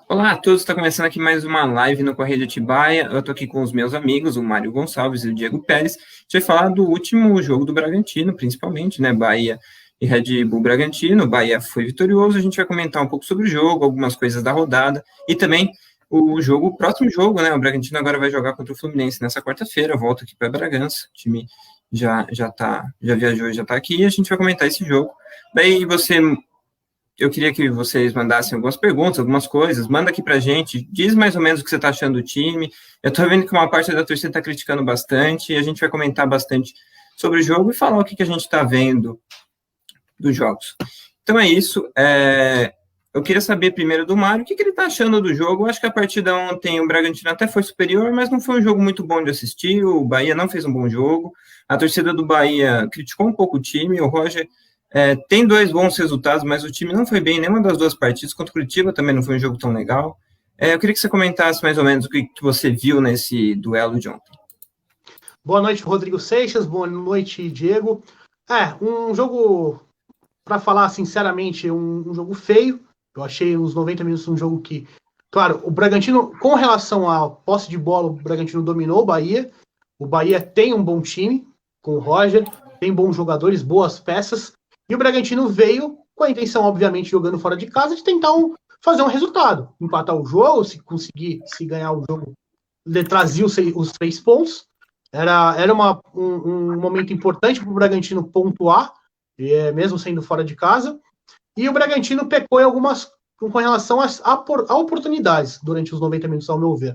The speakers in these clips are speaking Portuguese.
Olá a todos, está começando aqui mais uma live no Correio de Atibaia. Eu estou aqui com os meus amigos, o Mário Gonçalves e o Diego Pérez. A gente vai falar do último jogo do Bragantino, principalmente, né? Bahia e Red Bull Bragantino. O Bahia foi vitorioso. A gente vai comentar um pouco sobre o jogo, algumas coisas da rodada e também o próximo jogo, né? O Bragantino agora vai jogar contra o Fluminense nessa quarta-feira. Volta aqui para Bragança. O time já viajou e já está aqui. E a gente vai comentar esse jogo. Daí eu queria que vocês mandassem algumas perguntas, algumas coisas. Manda aqui pra gente, diz mais ou menos o que você está achando do time. Eu estou vendo que uma parte da torcida está criticando bastante, e a gente vai comentar bastante sobre o jogo e falar o que a gente está vendo dos jogos. Então é isso. Eu queria saber primeiro do Mário, o que ele está achando do jogo. Eu acho que a partida ontem o Bragantino até foi superior, mas não foi um jogo muito bom de assistir. O Bahia não fez um bom jogo. A torcida do Bahia criticou um pouco o time. O Roger tem dois bons resultados, mas o time não foi bem em nenhuma das duas partidas. Contra o Curitiba também não foi um jogo tão legal. Eu queria que você comentasse mais ou menos o que você viu nesse duelo de ontem. Boa noite, Rodrigo Seixas. Boa noite, Diego. Um jogo, para falar sinceramente, um jogo feio. Eu achei os 90 minutos um jogo que, claro, o Bragantino, com relação à posse de bola, o Bragantino dominou o Bahia. O Bahia tem um bom time, com o Roger, tem bons jogadores, boas peças. E o Bragantino veio com a intenção, obviamente, jogando fora de casa, de tentar fazer um resultado. Empatar o jogo, se conseguir se ganhar o jogo, trazer os 3 pontos. Era um momento importante para o Bragantino pontuar, mesmo sendo fora de casa. E o Bragantino pecou em algumas com relação a oportunidades durante os 90 minutos, ao meu ver.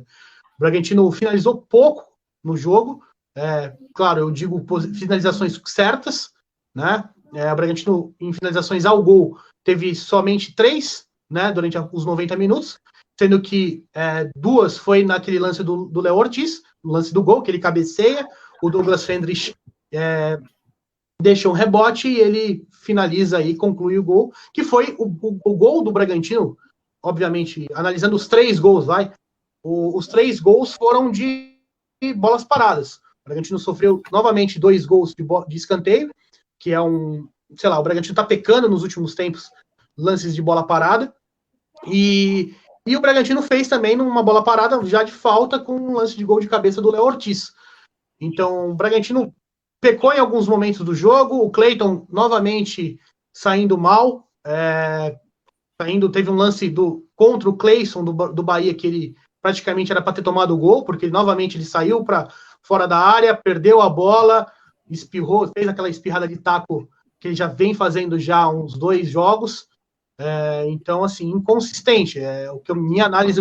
O Bragantino finalizou pouco no jogo. Claro, eu digo finalizações certas, né? O Bragantino, em finalizações ao gol, teve somente 3, né, durante os 90 minutos, sendo que 2 foi naquele lance do Léo Ortiz, no lance do gol, que ele cabeceia, o Douglas Fendrich deixa um rebote e ele finaliza e conclui o gol, que foi o gol do Bragantino, obviamente, analisando os 3 gols, os 3 gols foram de bolas paradas. O Bragantino sofreu novamente 2 gols de escanteio, que é o Bragantino tá pecando nos últimos tempos lances de bola parada, e o Bragantino fez também numa bola parada já de falta com um lance de gol de cabeça do Léo Ortiz. Então, o Bragantino pecou em alguns momentos do jogo, o Cleiton novamente saindo mal, teve um lance contra o Cleison do Bahia, que ele praticamente era para ter tomado o gol, porque novamente ele saiu para fora da área, perdeu a bola, espirrou, fez aquela espirrada de taco que ele já vem fazendo já uns 2 jogos. Então, assim, inconsistente. Minha análise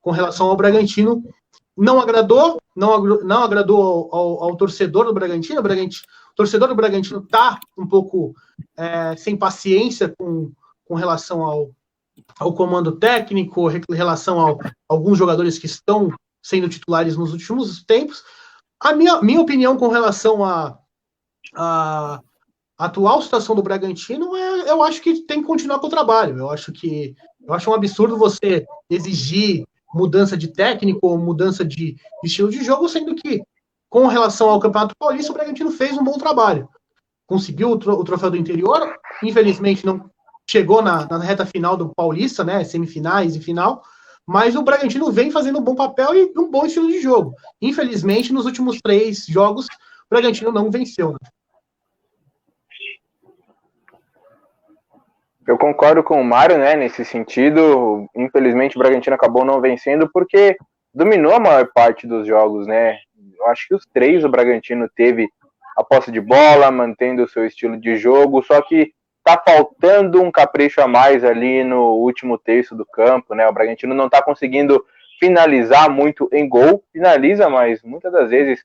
com relação ao Bragantino não agradou ao torcedor do Bragantino. O torcedor do Bragantino está um pouco sem paciência com relação ao comando técnico, em relação a alguns jogadores que estão sendo titulares nos últimos tempos. A minha opinião com relação à atual situação do Bragantino eu acho que tem que continuar com o trabalho. Eu acho um absurdo você exigir mudança de técnico ou mudança de estilo de jogo, sendo que, com relação ao Campeonato Paulista, o Bragantino fez um bom trabalho. Conseguiu o troféu do interior, infelizmente não chegou na reta final do Paulista, né, semifinais e final, mas o Bragantino vem fazendo um bom papel e um bom estilo de jogo. Infelizmente, nos últimos 3 jogos, o Bragantino não venceu, né? Eu concordo com o Mário, né, nesse sentido. Infelizmente, o Bragantino acabou não vencendo porque dominou a maior parte dos jogos, né? Eu acho que os 3 o Bragantino teve a posse de bola, mantendo o seu estilo de jogo, só que tá faltando um capricho a mais ali no último terço do campo, né? O Bragantino não tá conseguindo finalizar muito em gol, finaliza, mas muitas das vezes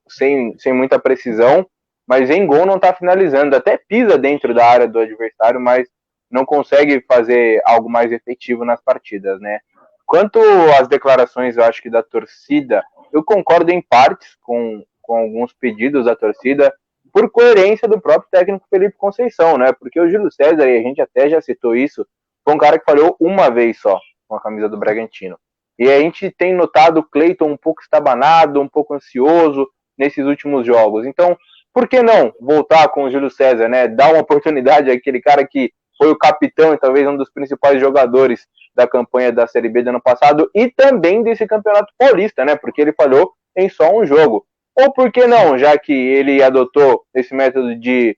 sem muita precisão, mas em gol não tá finalizando, até pisa dentro da área do adversário, mas não consegue fazer algo mais efetivo nas partidas, né? Quanto às declarações, eu acho que da torcida, eu concordo em partes com alguns pedidos da torcida, por coerência do próprio técnico Felipe Conceição, né? Porque o Júlio César, e a gente até já citou isso, foi um cara que falhou uma vez só com a camisa do Bragantino. E a gente tem notado o Cleiton um pouco estabanado, um pouco ansioso nesses últimos jogos. Então, por que não voltar com o Júlio César, né? Dar uma oportunidade àquele cara que foi o capitão e talvez um dos principais jogadores da campanha da Série B do ano passado e também desse Campeonato Paulista, né? Porque ele falhou em só um jogo. Ou por que não, já que ele adotou esse método de,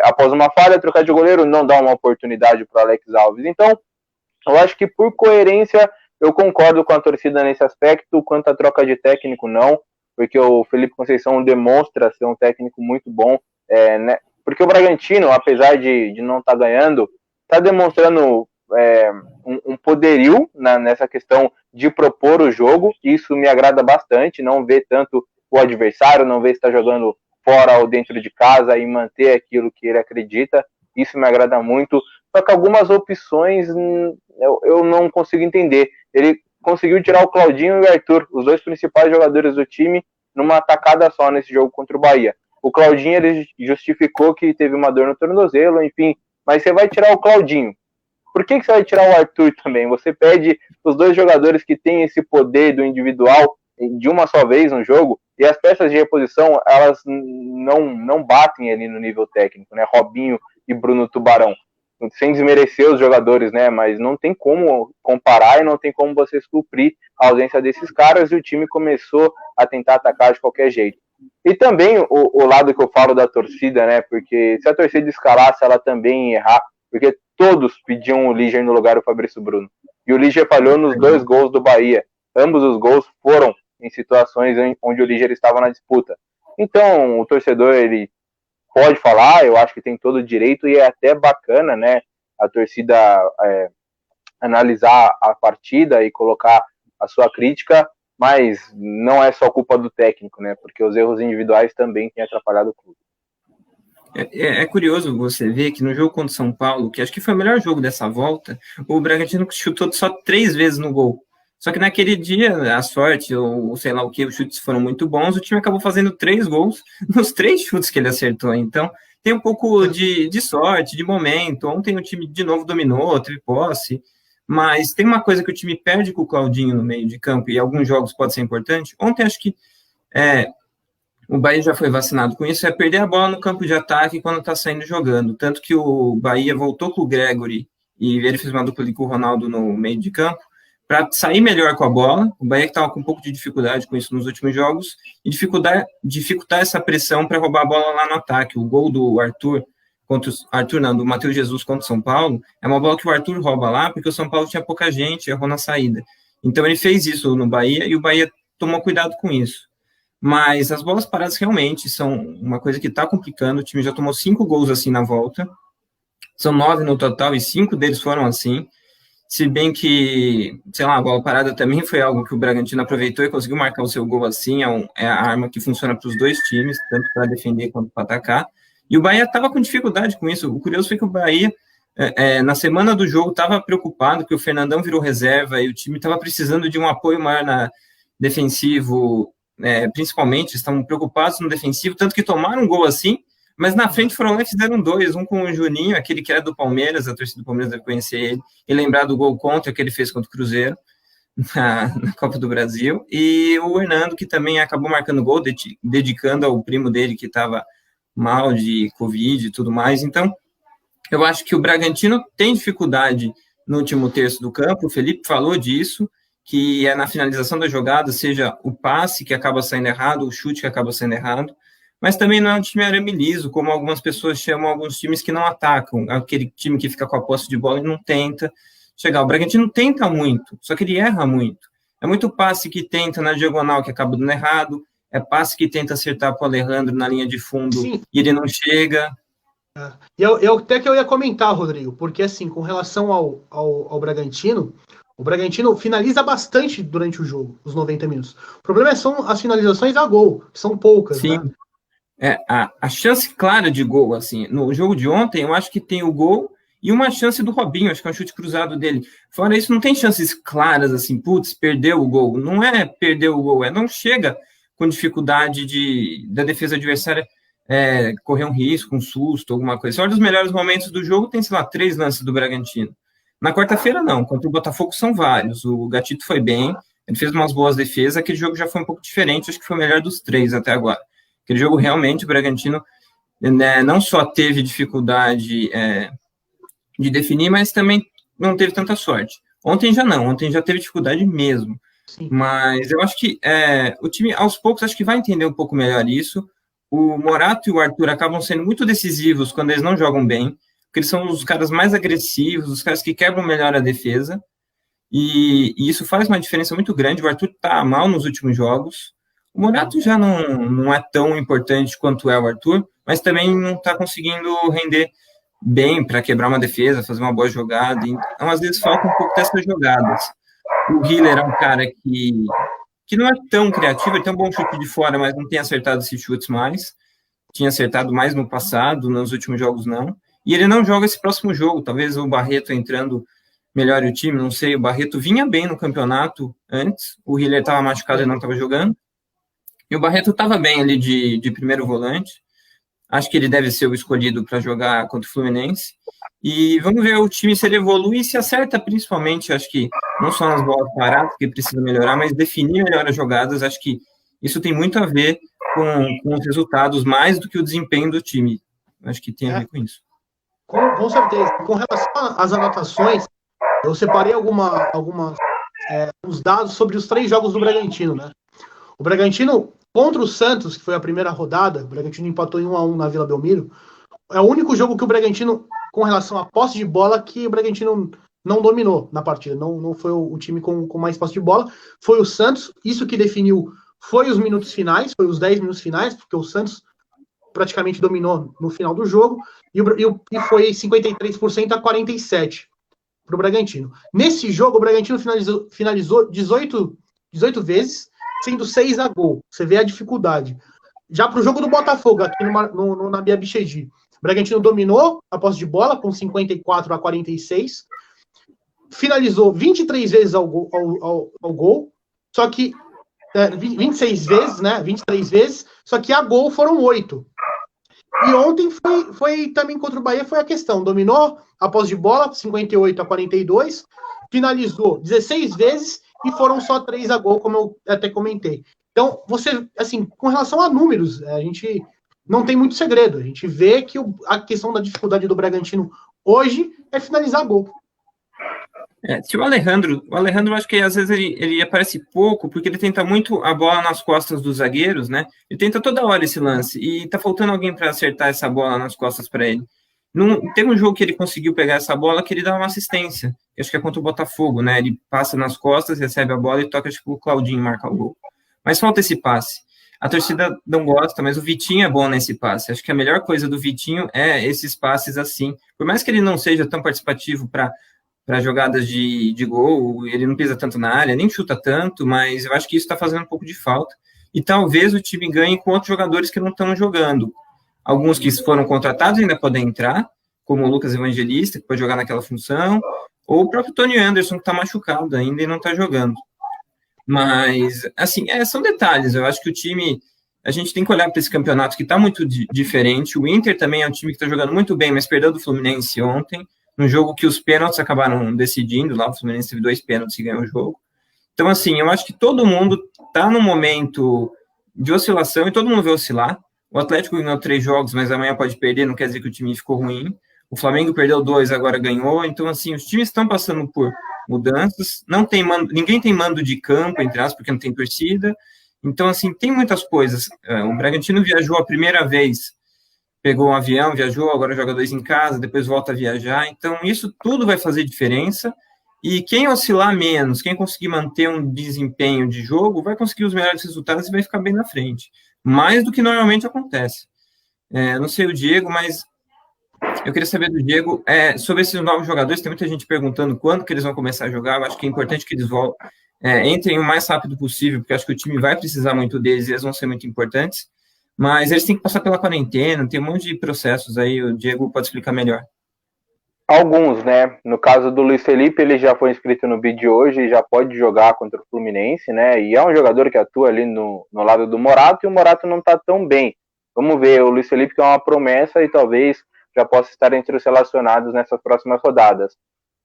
após uma falha, trocar de goleiro, não dar uma oportunidade para Alex Alves. Então, eu acho que por coerência, eu concordo com a torcida nesse aspecto, quanto à troca de técnico, não, porque o Felipe Conceição demonstra ser um técnico muito bom, né? Porque o Bragantino, apesar de não estar ganhando, está demonstrando um poderio nessa questão de propor o jogo. Isso me agrada bastante, não ver tanto o adversário, não ver se está jogando fora ou dentro de casa e manter aquilo que ele acredita. Isso me agrada muito. Só que algumas opções eu não consigo entender. Ele conseguiu tirar o Claudinho e o Arthur, os dois principais jogadores do time, numa tacada só nesse jogo contra o Bahia. O Claudinho, ele justificou que teve uma dor no tornozelo, enfim, mas você vai tirar o Claudinho. Por que você vai tirar o Arthur também? Você pede os dois jogadores que têm esse poder do individual de uma só vez no jogo, e as peças de reposição, elas não batem ali no nível técnico, né? Robinho e Bruno Tubarão. Sem desmerecer os jogadores, né? Mas não tem como comparar e não tem como você suprir a ausência desses caras, e o time começou a tentar atacar de qualquer jeito. E também o lado que eu falo da torcida, né? Porque se a torcida escalasse, ela também ia errar, porque todos pediam o Liger no lugar do Fabrício Bruno. E o Liger falhou nos 2 gols do Bahia. Ambos os gols foram em situações onde o Liger estava na disputa. Então, o torcedor, ele pode falar, eu acho que tem todo o direito, e é até bacana, né, a torcida analisar a partida e colocar a sua crítica, mas não é só culpa do técnico, né, porque os erros individuais também têm atrapalhado o clube. É curioso você ver que no jogo contra o São Paulo, que acho que foi o melhor jogo dessa volta, o Bragantino chutou só 3 vezes no gol. Só que naquele dia, a sorte, ou sei lá o que, os chutes foram muito bons, o time acabou fazendo 3 gols nos 3 chutes que ele acertou. Então, tem um pouco de sorte, de momento. Ontem o time de novo dominou, teve posse, mas tem uma coisa que o time perde com o Claudinho no meio de campo, e alguns jogos pode ser importante. Ontem acho que o Bahia já foi vacinado com isso, é perder a bola no campo de ataque quando está saindo jogando. Tanto que o Bahia voltou com o Gregory e ele fez uma dupla ali com o Ronaldo no meio de campo para sair melhor com a bola. O Bahia que estava com um pouco de dificuldade com isso nos últimos jogos e dificultar essa pressão para roubar a bola lá no ataque. O gol do Arthur do Matheus Jesus contra o São Paulo, é uma bola que o Arthur rouba lá porque o São Paulo tinha pouca gente, errou na saída. Então ele fez isso no Bahia e o Bahia tomou cuidado com isso. Mas as bolas paradas realmente são uma coisa que está complicando. O time já tomou 5 gols assim na volta. São 9 no total e 5 deles foram assim. Se bem que, sei lá, a bola parada também foi algo que o Bragantino aproveitou e conseguiu marcar o seu gol assim. É a arma que funciona para os dois times, tanto para defender quanto para atacar. E o Bahia estava com dificuldade com isso. O curioso foi que o Bahia, na semana do jogo, estava preocupado que o Fernandão virou reserva e o time estava precisando de um apoio maior defensivo. Principalmente, estavam preocupados no defensivo, tanto que tomaram um gol assim, mas na frente foram lá e fizeram 2, um com o Juninho, aquele que era do Palmeiras, a torcida do Palmeiras deve conhecer ele, e lembrar do gol contra que ele fez contra o Cruzeiro, na Copa do Brasil, e o Hernando, que também acabou marcando gol, dedicando ao primo dele, que estava mal de Covid e tudo mais. Então, eu acho que o Bragantino tem dificuldade no último terço do campo, o Felipe falou disso, que é na finalização da jogada, seja o passe que acaba saindo errado, o chute que acaba saindo errado, mas também não é um time arame liso, como algumas pessoas chamam alguns times que não atacam, aquele time que fica com a posse de bola e não tenta chegar. O Bragantino tenta muito, só que ele erra muito. É muito passe que tenta na diagonal que acaba dando errado, é passe que tenta acertar para o Alejandro na linha de fundo. Sim. E ele não chega. Eu até que eu ia comentar, Rodrigo, porque assim, com relação ao Bragantino, o Bragantino finaliza bastante durante o jogo, os 90 minutos. O problema são as finalizações a gol, que são poucas. Sim. Né? A chance clara de gol, assim, no jogo de ontem, eu acho que tem o gol e uma chance do Robinho, acho que é um chute cruzado dele. Fora isso, não tem chances claras, assim, putz, perdeu o gol. Não é perder o gol, não chega com dificuldade da defesa adversária correr um risco, um susto, alguma coisa. Só dos melhores momentos do jogo tem, sei lá, 3 lances do Bragantino. Na quarta-feira, não. Contra o Botafogo são vários. O Gatito foi bem, ele fez umas boas defesas. Aquele jogo já foi um pouco diferente, acho que foi o melhor dos 3 até agora. Aquele jogo, realmente, o Bragantino não só teve dificuldade de definir, mas também não teve tanta sorte. Ontem já teve dificuldade mesmo. Sim. Mas eu acho que o time, aos poucos, acho que vai entender um pouco melhor isso. O Morato e o Arthur acabam sendo muito decisivos quando eles não jogam bem, porque eles são os caras mais agressivos, os caras que quebram melhor a defesa, e isso faz uma diferença muito grande. O Arthur tá mal nos últimos jogos. O Morato já não é tão importante quanto é o Arthur, mas também não está conseguindo render bem para quebrar uma defesa, fazer uma boa jogada. Então, às vezes, falta um pouco dessas jogadas. O Hiller é um cara que não é tão criativo, ele tem um bom chute de fora, mas não tem acertado esses chutes mais. Tinha acertado mais no passado, nos últimos jogos não. E ele não joga esse próximo jogo, talvez o Barreto entrando melhore o time, não sei. O Barreto vinha bem no campeonato antes, o Hiller estava machucado e não estava jogando. E o Barreto estava bem ali de primeiro volante. Acho que ele deve ser o escolhido para jogar contra o Fluminense. E vamos ver o time se ele evolui e se acerta, principalmente, acho que não só nas bolas paradas, que precisa melhorar, mas definir melhor as jogadas. Acho que isso tem muito a ver com os resultados, mais do que o desempenho do time. Acho que tem a ver com isso. Com certeza. Com relação às anotações, eu separei alguns dados sobre os 3 jogos do Bragantino, né? O Bragantino contra o Santos, que foi a primeira rodada, o Bragantino empatou em 1-1 na Vila Belmiro. É o único jogo que o Bragantino, com relação à posse de bola, que o Bragantino não dominou na partida. Não foi o time com mais posse de bola. Foi o Santos. Isso que definiu foi os minutos finais, foi os 10 minutos finais, porque o Santos praticamente dominou no final do jogo. E foi 53% a 47% para o Bragantino. Nesse jogo, o Bragantino finalizou 18 vezes, sendo 6 a gol. Você vê a dificuldade. Já para o jogo do Botafogo, aqui no Nabi Abichedi, o Bragantino dominou a posse de bola com 54 a 46, finalizou 23 vezes ao gol, só que 26 vezes, né? 23 vezes, só que a gol foram 8. E ontem foi também contra o Bahia, foi a questão. Dominou a posse de bola, 58 a 42, finalizou 16 vezes e foram só 3 a gol, como eu até comentei. Então, você, assim, com relação a números, a gente não tem muito segredo. A gente vê que a questão da dificuldade do Bragantino hoje é finalizar gol. Se o Alejandro, acho que às vezes ele aparece pouco, porque ele tenta muito a bola nas costas dos zagueiros, né? Ele tenta toda hora esse lance, e tá faltando alguém para acertar essa bola nas costas para ele. Teve um jogo que ele conseguiu pegar essa bola, que ele dá uma assistência, acho que é contra o Botafogo, né? Ele passa nas costas, recebe a bola e toca, tipo, o Claudinho marca o gol. Mas falta esse passe. A torcida não gosta, mas o Vitinho é bom nesse passe. Acho que a melhor coisa do Vitinho é esses passes assim. Por mais que ele não seja tão participativo para jogadas de gol, ele não pisa tanto na área, nem chuta tanto, mas eu acho que isso está fazendo um pouco de falta. E talvez o time ganhe com outros jogadores que não estão jogando. Alguns que foram contratados ainda podem entrar, como o Lucas Evangelista, que pode jogar naquela função, ou o próprio Tony Anderson, que está machucado ainda e não está jogando. Mas, assim, são detalhes. Eu acho que o time, a gente tem que olhar para esse campeonato que está muito diferente. O Inter também é um time que está jogando muito bem, mas perdeu do Fluminense ontem, num jogo que os pênaltis acabaram decidindo. Lá o Fluminense teve 2 pênaltis e ganhou o jogo. Então, assim, eu acho que todo mundo está num momento de oscilação e todo mundo vai oscilar. O Atlético ganhou 3 jogos, mas amanhã pode perder, não quer dizer que o time ficou ruim. O Flamengo perdeu 2, agora ganhou. Então, assim, os times estão passando por mudanças. Não tem ninguém tem mando de campo, entre aspas, porque não tem torcida. Então, assim, tem muitas coisas. O Bragantino viajou a primeira vez, pegou um avião, viajou, agora joga 2 em casa, depois volta a viajar. Então, isso tudo vai fazer diferença. E quem oscilar menos, quem conseguir manter um desempenho de jogo, vai conseguir os melhores resultados e vai ficar bem na frente. Mais do que normalmente acontece. Não sei o Diego, mas eu queria saber do Diego sobre esses novos jogadores. Tem muita gente perguntando quando que eles vão começar a jogar. Eu acho que é importante que eles entrem o mais rápido possível, porque eu acho que o time vai precisar muito deles e eles vão ser muito importantes. Mas eles têm que passar pela quarentena, tem um monte de processos aí. O Diego pode explicar melhor. Alguns, né? No caso do Luiz Felipe, ele já foi inscrito no bid hoje e já pode jogar contra o Fluminense, né? E é um jogador que atua ali no lado do Morato, e o Morato não tá tão bem. Vamos ver, o Luiz Felipe que é uma promessa e talvez já possa estar entre os relacionados nessas próximas rodadas.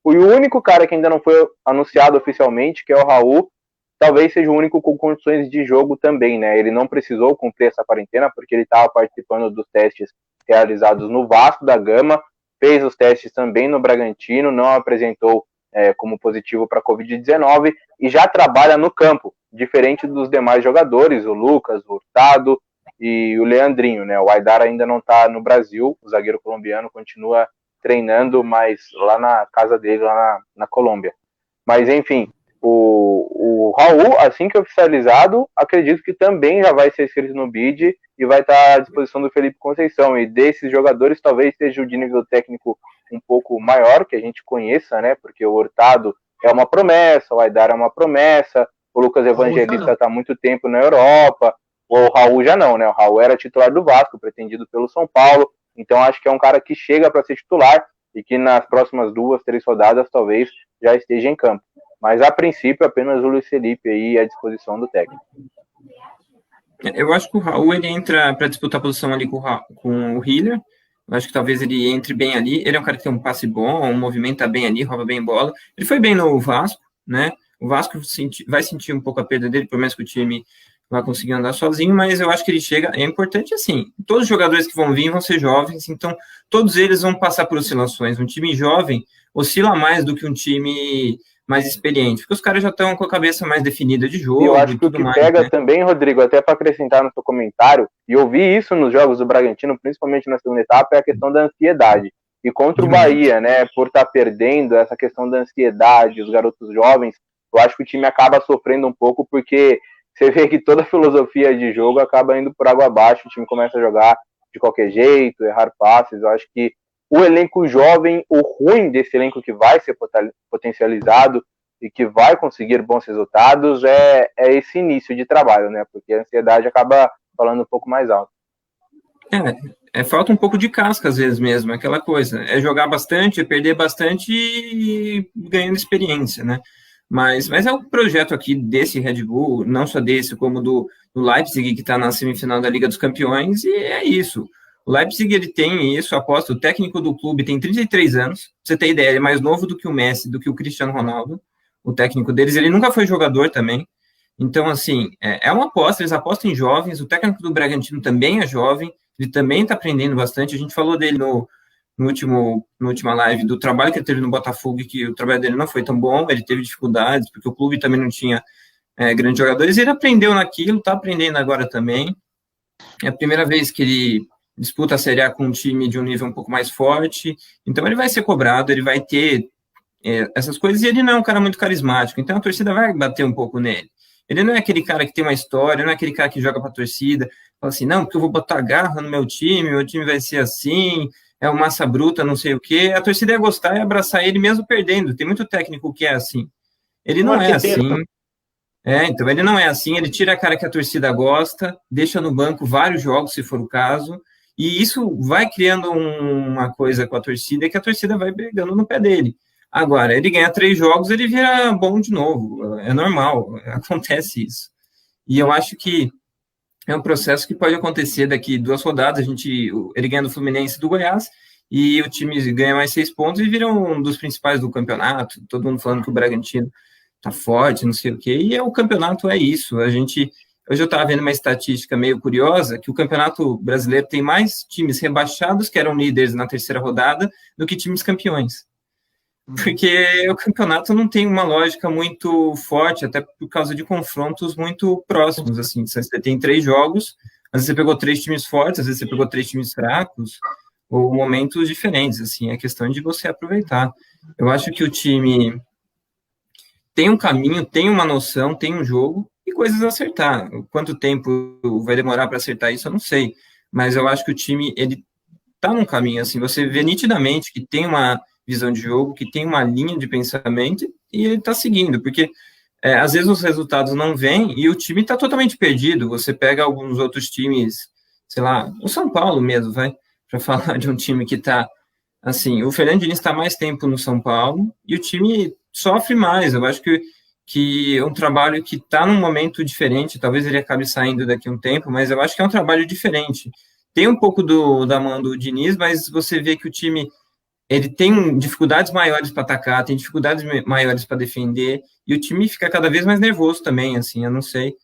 O único cara que ainda não foi anunciado oficialmente, que é o Raul, talvez seja o único com condições de jogo também, né? Ele não precisou cumprir essa quarentena porque ele estava participando dos testes realizados no Vasco da Gama, fez os testes também no Bragantino, não apresentou como positivo para a Covid-19 e já trabalha no campo, diferente dos demais jogadores, o Lucas, o Hurtado e o Leandrinho, né? O Aidar ainda não está no Brasil, o zagueiro colombiano continua treinando, mas lá na casa dele, lá na Colômbia. Mas, enfim, o Raul, assim que oficializado, acredito que também já vai ser inscrito no BID e vai estar à disposição do Felipe Conceição. E desses jogadores, talvez seja o de nível técnico um pouco maior, que a gente conheça, né? Porque o Hurtado é uma promessa, o Aidar é uma promessa, o Lucas Evangelista está há muito tempo na Europa, o Raul já não, né? O Raul era titular do Vasco, pretendido pelo São Paulo, então acho que é um cara que chega para ser titular e que nas próximas 2, 3 rodadas talvez já esteja em campo. Mas a princípio apenas o Luiz Felipe aí à disposição do técnico. Eu acho que o Raul ele entra para disputar a posição ali com o Hiller. Eu acho que talvez ele entre bem ali. Ele é um cara que tem um passe bom, movimenta bem ali, rouba bem bola. Ele foi bem no Vasco, né? O Vasco vai sentir um pouco a perda dele, por mais que o time vai conseguir andar sozinho, mas eu acho que ele chega. É importante assim. Todos os jogadores que vão vir vão ser jovens, então todos eles vão passar por oscilações. Um time jovem oscila mais do que um time mais experiente, porque os caras já estão com a cabeça mais definida de jogo. E eu acho que o que pega, né, também, Rodrigo, até para acrescentar no seu comentário, e eu vi isso nos jogos do Bragantino, principalmente na segunda etapa, é a questão da ansiedade. E contra o Bahia, né, por estar perdendo essa questão da ansiedade, os garotos jovens, eu acho que o time acaba sofrendo um pouco, porque você vê que toda a filosofia de jogo acaba indo por água abaixo, o time começa a jogar de qualquer jeito, errar passes. Eu acho que o elenco jovem, o ruim desse elenco que vai ser potencializado e que vai conseguir bons resultados é esse início de trabalho, né? Porque a ansiedade acaba falando um pouco mais alto. Falta um pouco de casca às vezes mesmo, aquela coisa. É jogar bastante, é perder bastante e ganhando experiência, né? Mas é um projeto aqui desse Red Bull, não só desse, como do Leipzig, que está na semifinal da Liga dos Campeões, e é isso. O Leipzig, ele tem isso, aposto, o técnico do clube tem 33 anos, pra você ter ideia, ele é mais novo do que o Messi, do que o Cristiano Ronaldo, o técnico deles, ele nunca foi jogador também, então, assim, é uma aposta, eles apostam em jovens, o técnico do Bragantino também é jovem, ele também está aprendendo bastante, a gente falou dele no última live, do trabalho que ele teve no Botafogo, que o trabalho dele não foi tão bom, ele teve dificuldades, porque o clube também não tinha grandes jogadores, e ele aprendeu naquilo, está aprendendo agora também, é a primeira vez que ele disputa a Série A com um time de um nível um pouco mais forte, então ele vai ser cobrado, ele vai ter essas coisas, e ele não é um cara muito carismático, então a torcida vai bater um pouco nele. Ele não é aquele cara que tem uma história, não é aquele cara que joga para a torcida, fala assim, não, porque eu vou botar garra no meu time vai ser assim, é uma massa bruta, não sei o quê. A torcida ia gostar e abraçar ele mesmo perdendo. Tem muito técnico que é assim. Ele não é assim. Então ele não é assim, ele tira a cara que a torcida gosta, deixa no banco vários jogos, se for o caso, e isso vai criando uma coisa com a torcida, que a torcida vai pegando no pé dele. Agora, ele ganha 3 jogos, ele vira bom de novo, é normal, acontece isso. E eu acho que é um processo que pode acontecer daqui 2 rodadas, ele ganha do Fluminense e do Goiás, e o time ganha mais 6 pontos e vira um dos principais do campeonato, todo mundo falando que o Bragantino tá forte, não sei o quê, e o campeonato é isso. Hoje eu estava vendo uma estatística meio curiosa, que o campeonato brasileiro tem mais times rebaixados, que eram líderes na 3ª rodada, do que times campeões. Porque o campeonato não tem uma lógica muito forte, até por causa de confrontos muito próximos, assim. Você tem 3 jogos, às vezes você pegou 3 times fortes, às vezes você pegou 3 times fracos, ou momentos diferentes, assim, é questão de você aproveitar. Eu acho que o time tem um caminho, tem uma noção, tem um jogo, e coisas a acertar. Quanto tempo vai demorar para acertar isso, eu não sei, mas eu acho que o time, ele tá num caminho, assim, você vê nitidamente que tem uma visão de jogo, que tem uma linha de pensamento, e ele está seguindo, porque às vezes os resultados não vêm, e o time está totalmente perdido. Você pega alguns outros times, sei lá, o São Paulo mesmo, para falar de um time que está, assim, o Fernando Diniz está mais tempo no São Paulo, e o time sofre mais. Eu acho que é um trabalho que está num momento diferente, talvez ele acabe saindo daqui a um tempo, mas eu acho que é um trabalho diferente. Tem um pouco da mão do Diniz, mas você vê que o time ele tem dificuldades maiores para atacar, tem dificuldades maiores para defender, e o time fica cada vez mais nervoso também, assim, eu não sei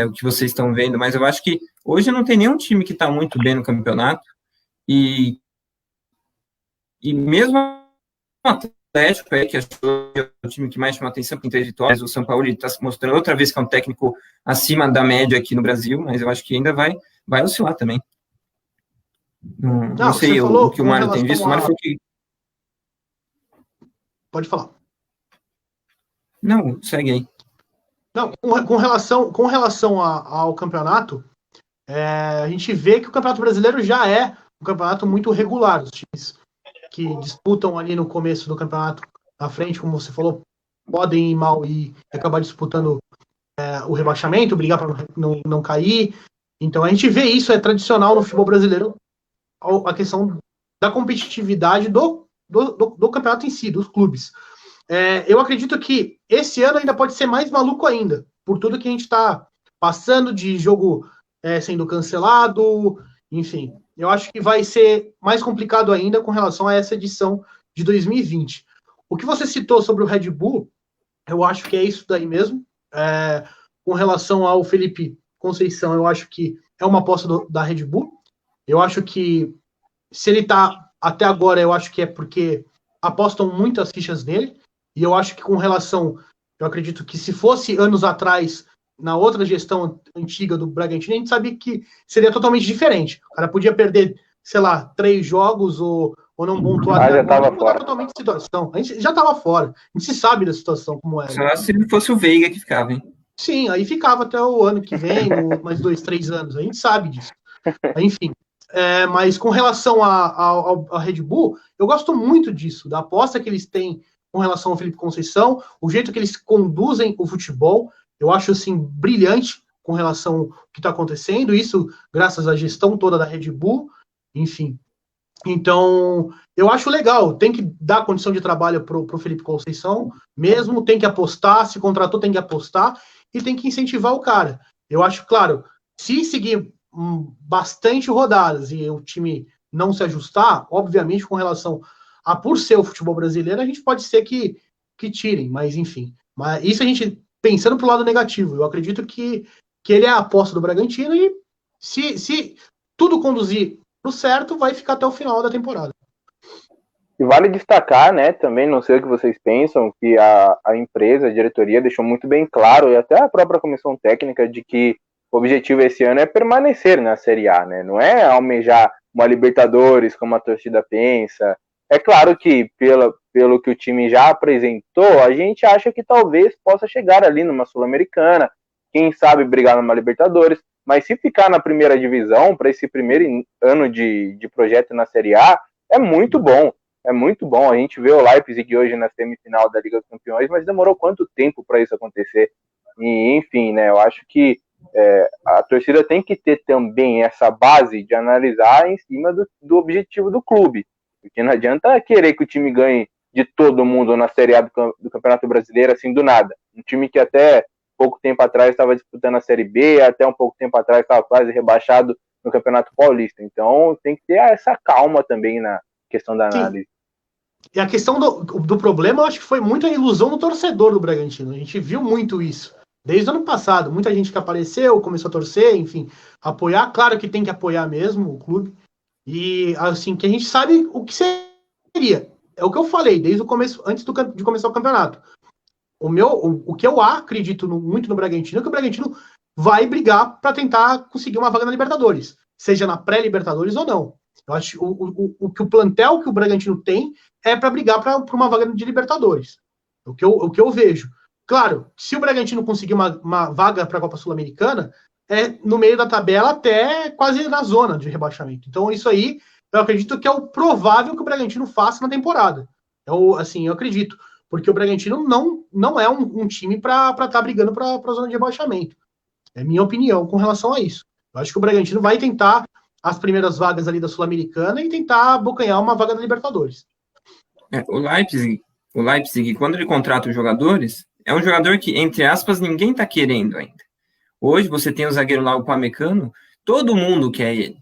o que vocês estão vendo, mas eu acho que hoje não tem nenhum time que está muito bem no campeonato, e E mesmo o Atlético, que acho que é o time que mais chama atenção, com 3 vitórias, o São Paulo está se mostrando outra vez que é um técnico acima da média aqui no Brasil, mas eu acho que ainda vai oscilar também. Não sei o que o Mário tem visto. O Mário foi que... Pode falar. Não, segue aí. Não, com relação ao campeonato, a gente vê que o Campeonato Brasileiro já é um campeonato muito regular. Os times que disputam ali no começo do campeonato, na frente, como você falou, podem ir mal e acabar disputando o rebaixamento, brigar para não cair. Então a gente vê isso, é tradicional no futebol brasileiro, a questão da competitividade do campeonato em si, dos clubes. Eu acredito que esse ano ainda pode ser mais maluco ainda, por tudo que a gente está passando de jogo sendo cancelado, enfim. Eu acho que vai ser mais complicado ainda com relação a essa edição de 2020. O que você citou sobre o Red Bull, eu acho que é isso daí mesmo. Com relação ao Felipe Conceição, eu acho que é uma aposta da Red Bull. Eu acho que se ele está até agora, eu acho que é porque apostam muito as fichas nele. E eu acho que com relação, eu acredito que se fosse anos atrás, na outra gestão antiga do Bragantino, a gente sabia que seria totalmente diferente. O cara podia perder, sei lá, 3 jogos ou não pontuar. Já estava fora. Totalmente a situação. A gente já estava fora. A gente se sabe da situação como era. Só se fosse o Veiga que ficava, hein? Sim, aí ficava até o ano que vem, mais 2, 3 anos. A gente sabe disso. Enfim. Mas com relação a Red Bull, eu gosto muito disso, da aposta que eles têm com relação ao Felipe Conceição, o jeito que eles conduzem o futebol, eu acho assim brilhante com relação ao que está acontecendo, isso graças à gestão toda da Red Bull, enfim. Então, eu acho legal, tem que dar condição de trabalho para o Felipe Conceição, mesmo tem que apostar, se contratou tem que apostar, e tem que incentivar o cara. Eu acho, claro, se seguir bastante rodadas e o time não se ajustar, obviamente com relação a por ser o futebol brasileiro, a gente pode ser que tirem, mas enfim. Mas isso a gente pensando pro lado negativo. Eu acredito que ele é a aposta do Bragantino e se tudo conduzir pro certo, vai ficar até o final da temporada. E vale destacar, né, também, não sei o que vocês pensam, que a empresa, a diretoria, deixou muito bem claro, e até a própria comissão técnica, de que o objetivo esse ano é permanecer na Série A, né? Não é almejar uma Libertadores, como a torcida pensa. É claro que, pelo que o time já apresentou, a gente acha que talvez possa chegar ali numa Sul-Americana, quem sabe brigar numa Libertadores, mas se ficar na primeira divisão, para esse primeiro ano de projeto na Série A, é muito bom. É muito bom. A gente vê o Leipzig hoje na semifinal da Liga dos Campeões, mas demorou quanto tempo para isso acontecer? E, enfim, né, eu acho que a torcida tem que ter também essa base de analisar em cima do objetivo do clube. Porque não adianta querer que o time ganhe de todo mundo na Série A do Campeonato Brasileiro, assim, do nada. Um time que até pouco tempo atrás estava disputando a Série B, até um pouco tempo atrás estava quase rebaixado no Campeonato Paulista. Então tem que ter essa calma também na questão da análise. Sim. E a questão do problema, eu acho que foi muito a ilusão do torcedor do Bragantino. A gente viu muito isso. Desde o ano passado, muita gente que apareceu, começou a torcer, enfim, apoiar. Claro que tem que apoiar mesmo o clube. E, assim, que a gente sabe o que seria. É o que eu falei desde o começo, antes de começar o campeonato. O que eu acredito muito no Bragantino é que o Bragantino vai brigar para tentar conseguir uma vaga na Libertadores, seja na pré-Libertadores ou não. Eu acho que o plantel que o Bragantino tem é para brigar para uma vaga de Libertadores. O que eu vejo. Claro, se o Bragantino conseguir uma vaga para a Copa Sul-Americana, no meio da tabela até quase na zona de rebaixamento. Então, isso aí, eu acredito que é o provável que o Bragantino faça na temporada. Eu acredito. Porque o Bragantino não é um time para estar brigando para a zona de rebaixamento. É minha opinião com relação a isso. Eu acho que o Bragantino vai tentar as primeiras vagas ali da Sul-Americana e tentar abocanhar uma vaga da Libertadores. O Leipzig, quando ele contrata os jogadores, é um jogador que, entre aspas, ninguém está querendo ainda. Hoje você tem o zagueiro lá, o Pamecano, todo mundo quer ele.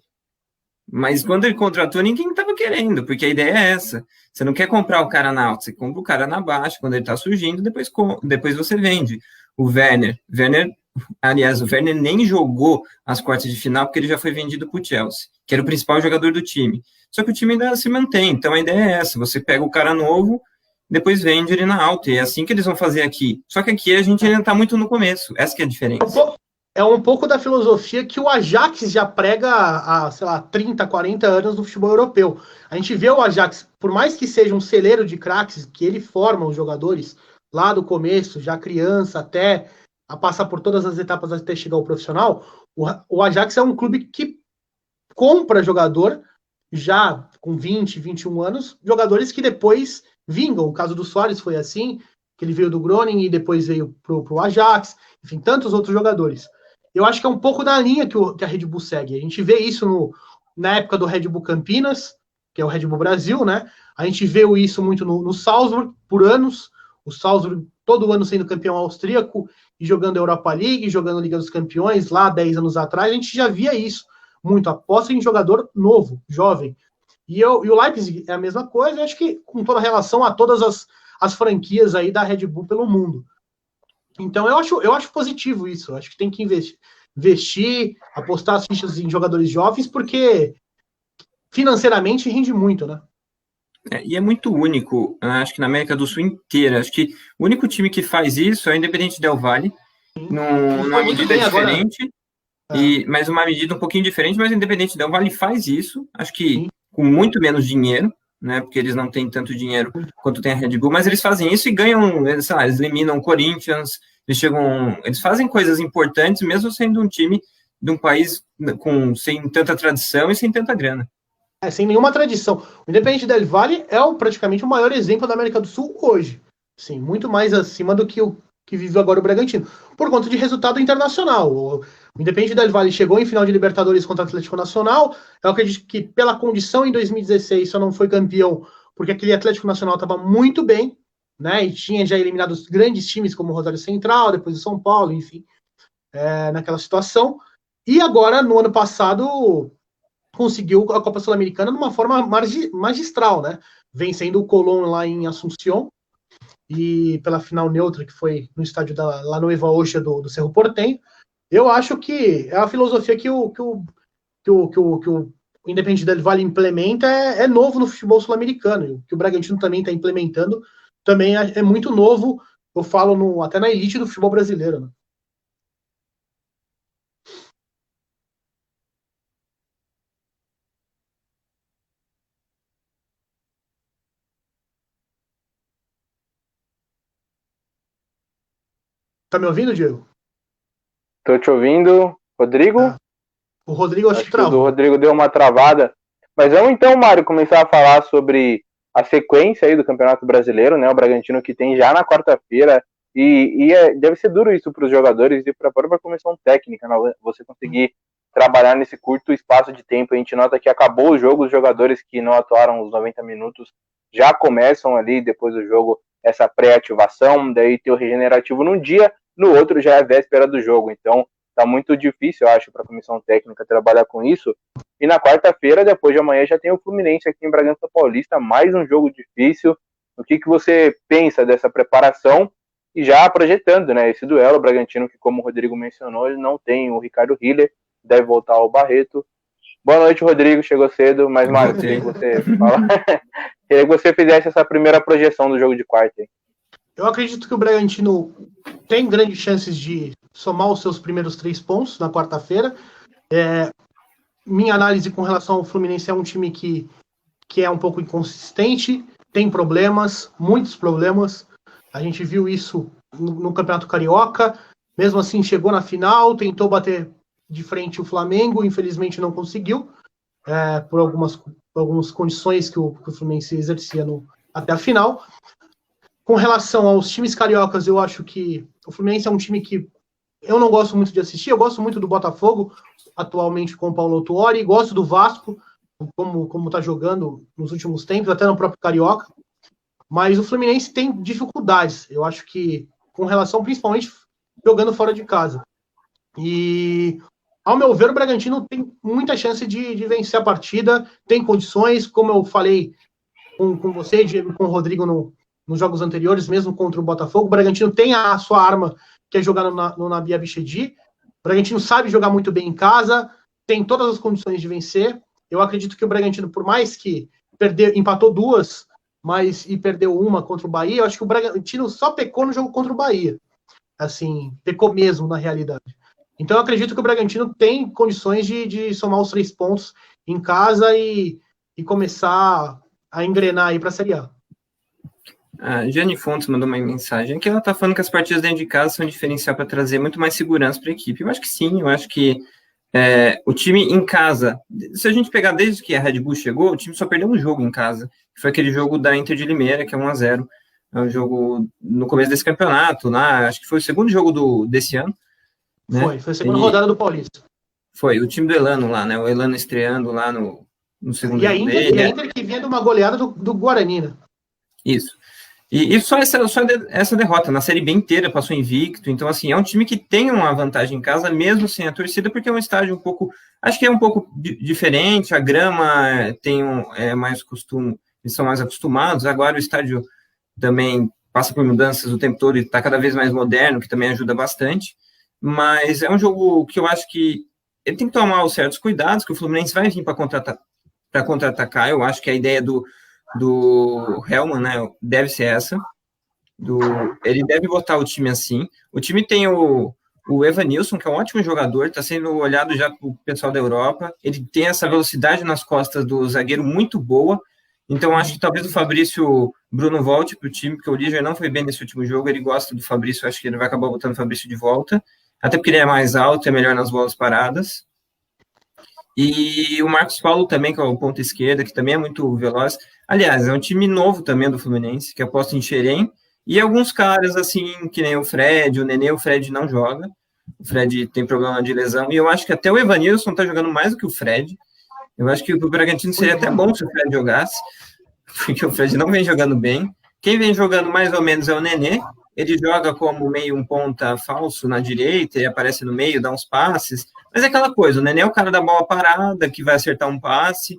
Mas quando ele contratou, ninguém estava querendo, porque a ideia é essa. Você não quer comprar o cara na alta, você compra o cara na baixa, quando ele está surgindo, depois você vende. O Werner Aliás, o Werner nem jogou as quartas de final porque ele já foi vendido para o Chelsea, que era o principal jogador do time. Só que o time ainda se mantém, então a ideia é essa, você pega o cara novo, depois vende ele na alta, e é assim que eles vão fazer aqui. Só que aqui a gente ainda está muito no começo, essa que é a diferença. É um pouco da filosofia que o Ajax já prega há, sei lá, 30, 40 anos no futebol europeu. A gente vê o Ajax, por mais que seja um celeiro de craques, que ele forma os jogadores lá do começo, já criança, até a passar por todas as etapas até chegar ao profissional, o Ajax é um clube que compra jogador já com 20, 21 anos, jogadores que depois vingam. O caso do Suárez foi assim, que ele veio do Groningen e depois veio pro Ajax, enfim, tantos outros jogadores. Eu acho que é um pouco da linha que a Red Bull segue. A gente vê isso na época do Red Bull Campinas, que é o Red Bull Brasil, né? A gente vê isso muito no Salzburg, por anos. O Salzburg todo ano sendo campeão austríaco e jogando Europa League, jogando Liga dos Campeões, lá 10 anos atrás, a gente já via isso. Muito aposta em jogador novo, jovem. E o Leipzig é a mesma coisa, acho que com toda relação a todas as franquias aí da Red Bull pelo mundo. Então eu acho positivo isso, eu acho que tem que investir, apostar as fichas em jogadores jovens, porque financeiramente rende muito, né? E é muito único, acho que na América do Sul inteira. Acho que o único time que faz isso é o Independiente Del Valle, numa medida diferente, mas uma medida um pouquinho diferente, mas o Independiente Del Valle faz isso, acho que com muito menos dinheiro, né? Porque eles não têm tanto dinheiro quanto tem a Red Bull, mas eles fazem isso e ganham, sei lá, eles eliminam o Corinthians, eles fazem coisas importantes, mesmo sendo um time de um país sem tanta tradição e sem tanta grana. Sem nenhuma tradição. O Independiente Del Valle é praticamente o maior exemplo da América do Sul hoje. Sim, muito mais acima do que o que vive agora o Bragantino, por conta de resultado internacional. O Independiente Del Valle chegou em final de Libertadores contra o Atlético Nacional. Eu acredito que pela condição em 2016 só não foi campeão porque aquele Atlético Nacional estava muito bem, né? E tinha já eliminado os grandes times como o Rosário Central, depois o São Paulo, enfim, naquela situação. E agora, no ano passado, conseguiu a Copa Sul-Americana de uma forma magistral, né? Vencendo o Colón lá em Asunción e pela final neutra, que foi no estádio da La Nueva Ocha do Cerro Porteño. Eu acho que é a filosofia que o Independiente Del Valle implementa é novo no futebol sul-americano, que o Bragantino também está implementando, também é muito novo, eu falo até na elite do futebol brasileiro, né? Tá me ouvindo, Diego? Tô te ouvindo. Rodrigo? O Rodrigo acho que travou. O Rodrigo deu uma travada. Mas vamos então, Mário, começar a falar sobre a sequência aí do Campeonato Brasileiro, né? O Bragantino que tem já na quarta-feira. Deve ser duro isso para os jogadores e para a própria comissão técnica, né? Você conseguir trabalhar nesse curto espaço de tempo. A gente nota que acabou o jogo, os jogadores que não atuaram os 90 minutos já começam ali, depois do jogo, essa pré-ativação, daí tem o regenerativo num dia, no outro já é véspera do jogo. Então, tá muito difícil, eu acho, para a comissão técnica trabalhar com isso. E na quarta-feira, depois de amanhã, já tem o Fluminense aqui em Bragança Paulista, mais um jogo difícil. O que você pensa dessa preparação? E já projetando, né, esse duelo, o Bragantino, que como o Rodrigo mencionou, ele não tem o Ricardo Hiller, deve voltar ao Barreto. Boa noite, Rodrigo, chegou cedo, mas Mário, queria que você fala. Queria que você fizesse essa primeira projeção do jogo de quarta. Hein? Eu acredito que o Bragantino tem grandes chances de somar os seus primeiros 3 pontos na quarta-feira. Minha análise com relação ao Fluminense é um time que é um pouco inconsistente, tem problemas, muitos problemas. A gente viu isso no Campeonato Carioca, mesmo assim chegou na final, tentou bater de frente o Flamengo, infelizmente não conseguiu, por algumas condições que o Fluminense exercia até a final. Com relação aos times cariocas, eu acho que o Fluminense é um time que eu não gosto muito de assistir. Eu gosto muito do Botafogo, atualmente com o Paulo Autuori, gosto do Vasco, como está jogando nos últimos tempos, até no próprio Carioca. Mas o Fluminense tem dificuldades, eu acho que com relação, principalmente, jogando fora de casa. E, ao meu ver, o Bragantino tem muita chance de vencer a partida, tem condições, como eu falei com você, Diego, com o Rodrigo nos jogos anteriores, mesmo contra o Botafogo. O Bragantino tem a sua arma, que é jogar no Nabi Abichedi. O Bragantino sabe jogar muito bem em casa, tem todas as condições de vencer. Eu acredito que o Bragantino, por mais que empatou 2, e perdeu uma contra o Bahia, eu acho que o Bragantino só pecou no jogo contra o Bahia. Assim, pecou mesmo na realidade. Então eu acredito que o Bragantino tem condições de somar os 3 pontos em casa e começar a engrenar aí para a Série A. A Jane Fontes mandou uma mensagem que ela está falando que as partidas dentro de casa são um diferencial para trazer muito mais segurança para a equipe. Eu acho que sim, eu acho que o time em casa, se a gente pegar desde que a Red Bull chegou, o time só perdeu um jogo em casa, que foi aquele jogo da Inter de Limeira, que é 1-0. É um jogo no começo desse campeonato, lá, acho que foi o segundo jogo desse ano. Né? Foi a segunda rodada do Paulista. Foi, o time do Elano lá, né? O Elano estreando lá no segundo jogo dele. E a Inter que vinha de uma goleada do Guarani, né? Isso. E só essa derrota, na Série B inteira passou invicto, então assim, é um time que tem uma vantagem em casa, mesmo sem a torcida, porque é um estádio um pouco, acho que é um pouco diferente, a grama tem mais costume, eles são mais acostumados, agora o estádio também passa por mudanças o tempo todo e está cada vez mais moderno, que também ajuda bastante, mas é um jogo que eu acho que ele tem que tomar os certos cuidados, que o Fluminense vai vir para contra-atacar, eu acho que a ideia do Hellman, né, deve ser essa, ele deve botar o time assim, o time tem o Evanilson, que é um ótimo jogador, está sendo olhado já para o pessoal da Europa, ele tem essa velocidade nas costas do zagueiro muito boa, então acho que talvez o Fabrício Bruno volte para o time, porque o Liger não foi bem nesse último jogo, ele gosta do Fabrício, acho que ele vai acabar botando o Fabrício de volta, até porque ele é mais alto, é melhor nas bolas paradas. E o Marcos Paulo também, que é o ponta esquerda, que também é muito veloz. Aliás, é um time novo também do Fluminense, que aposta em Xerém. E alguns caras, assim, que nem o Fred, o Nenê, o Fred não joga. O Fred tem problema de lesão. E eu acho que até o Evanilson tá jogando mais do que o Fred. Eu acho que o Bragantino seria até bom se o Fred jogasse, porque o Fred não vem jogando bem. Quem vem jogando mais ou menos é o Nenê. Ele joga como meio um ponta falso na direita, ele aparece no meio, dá uns passes. Mas é aquela coisa, o Nenê é o cara da bola parada, que vai acertar um passe,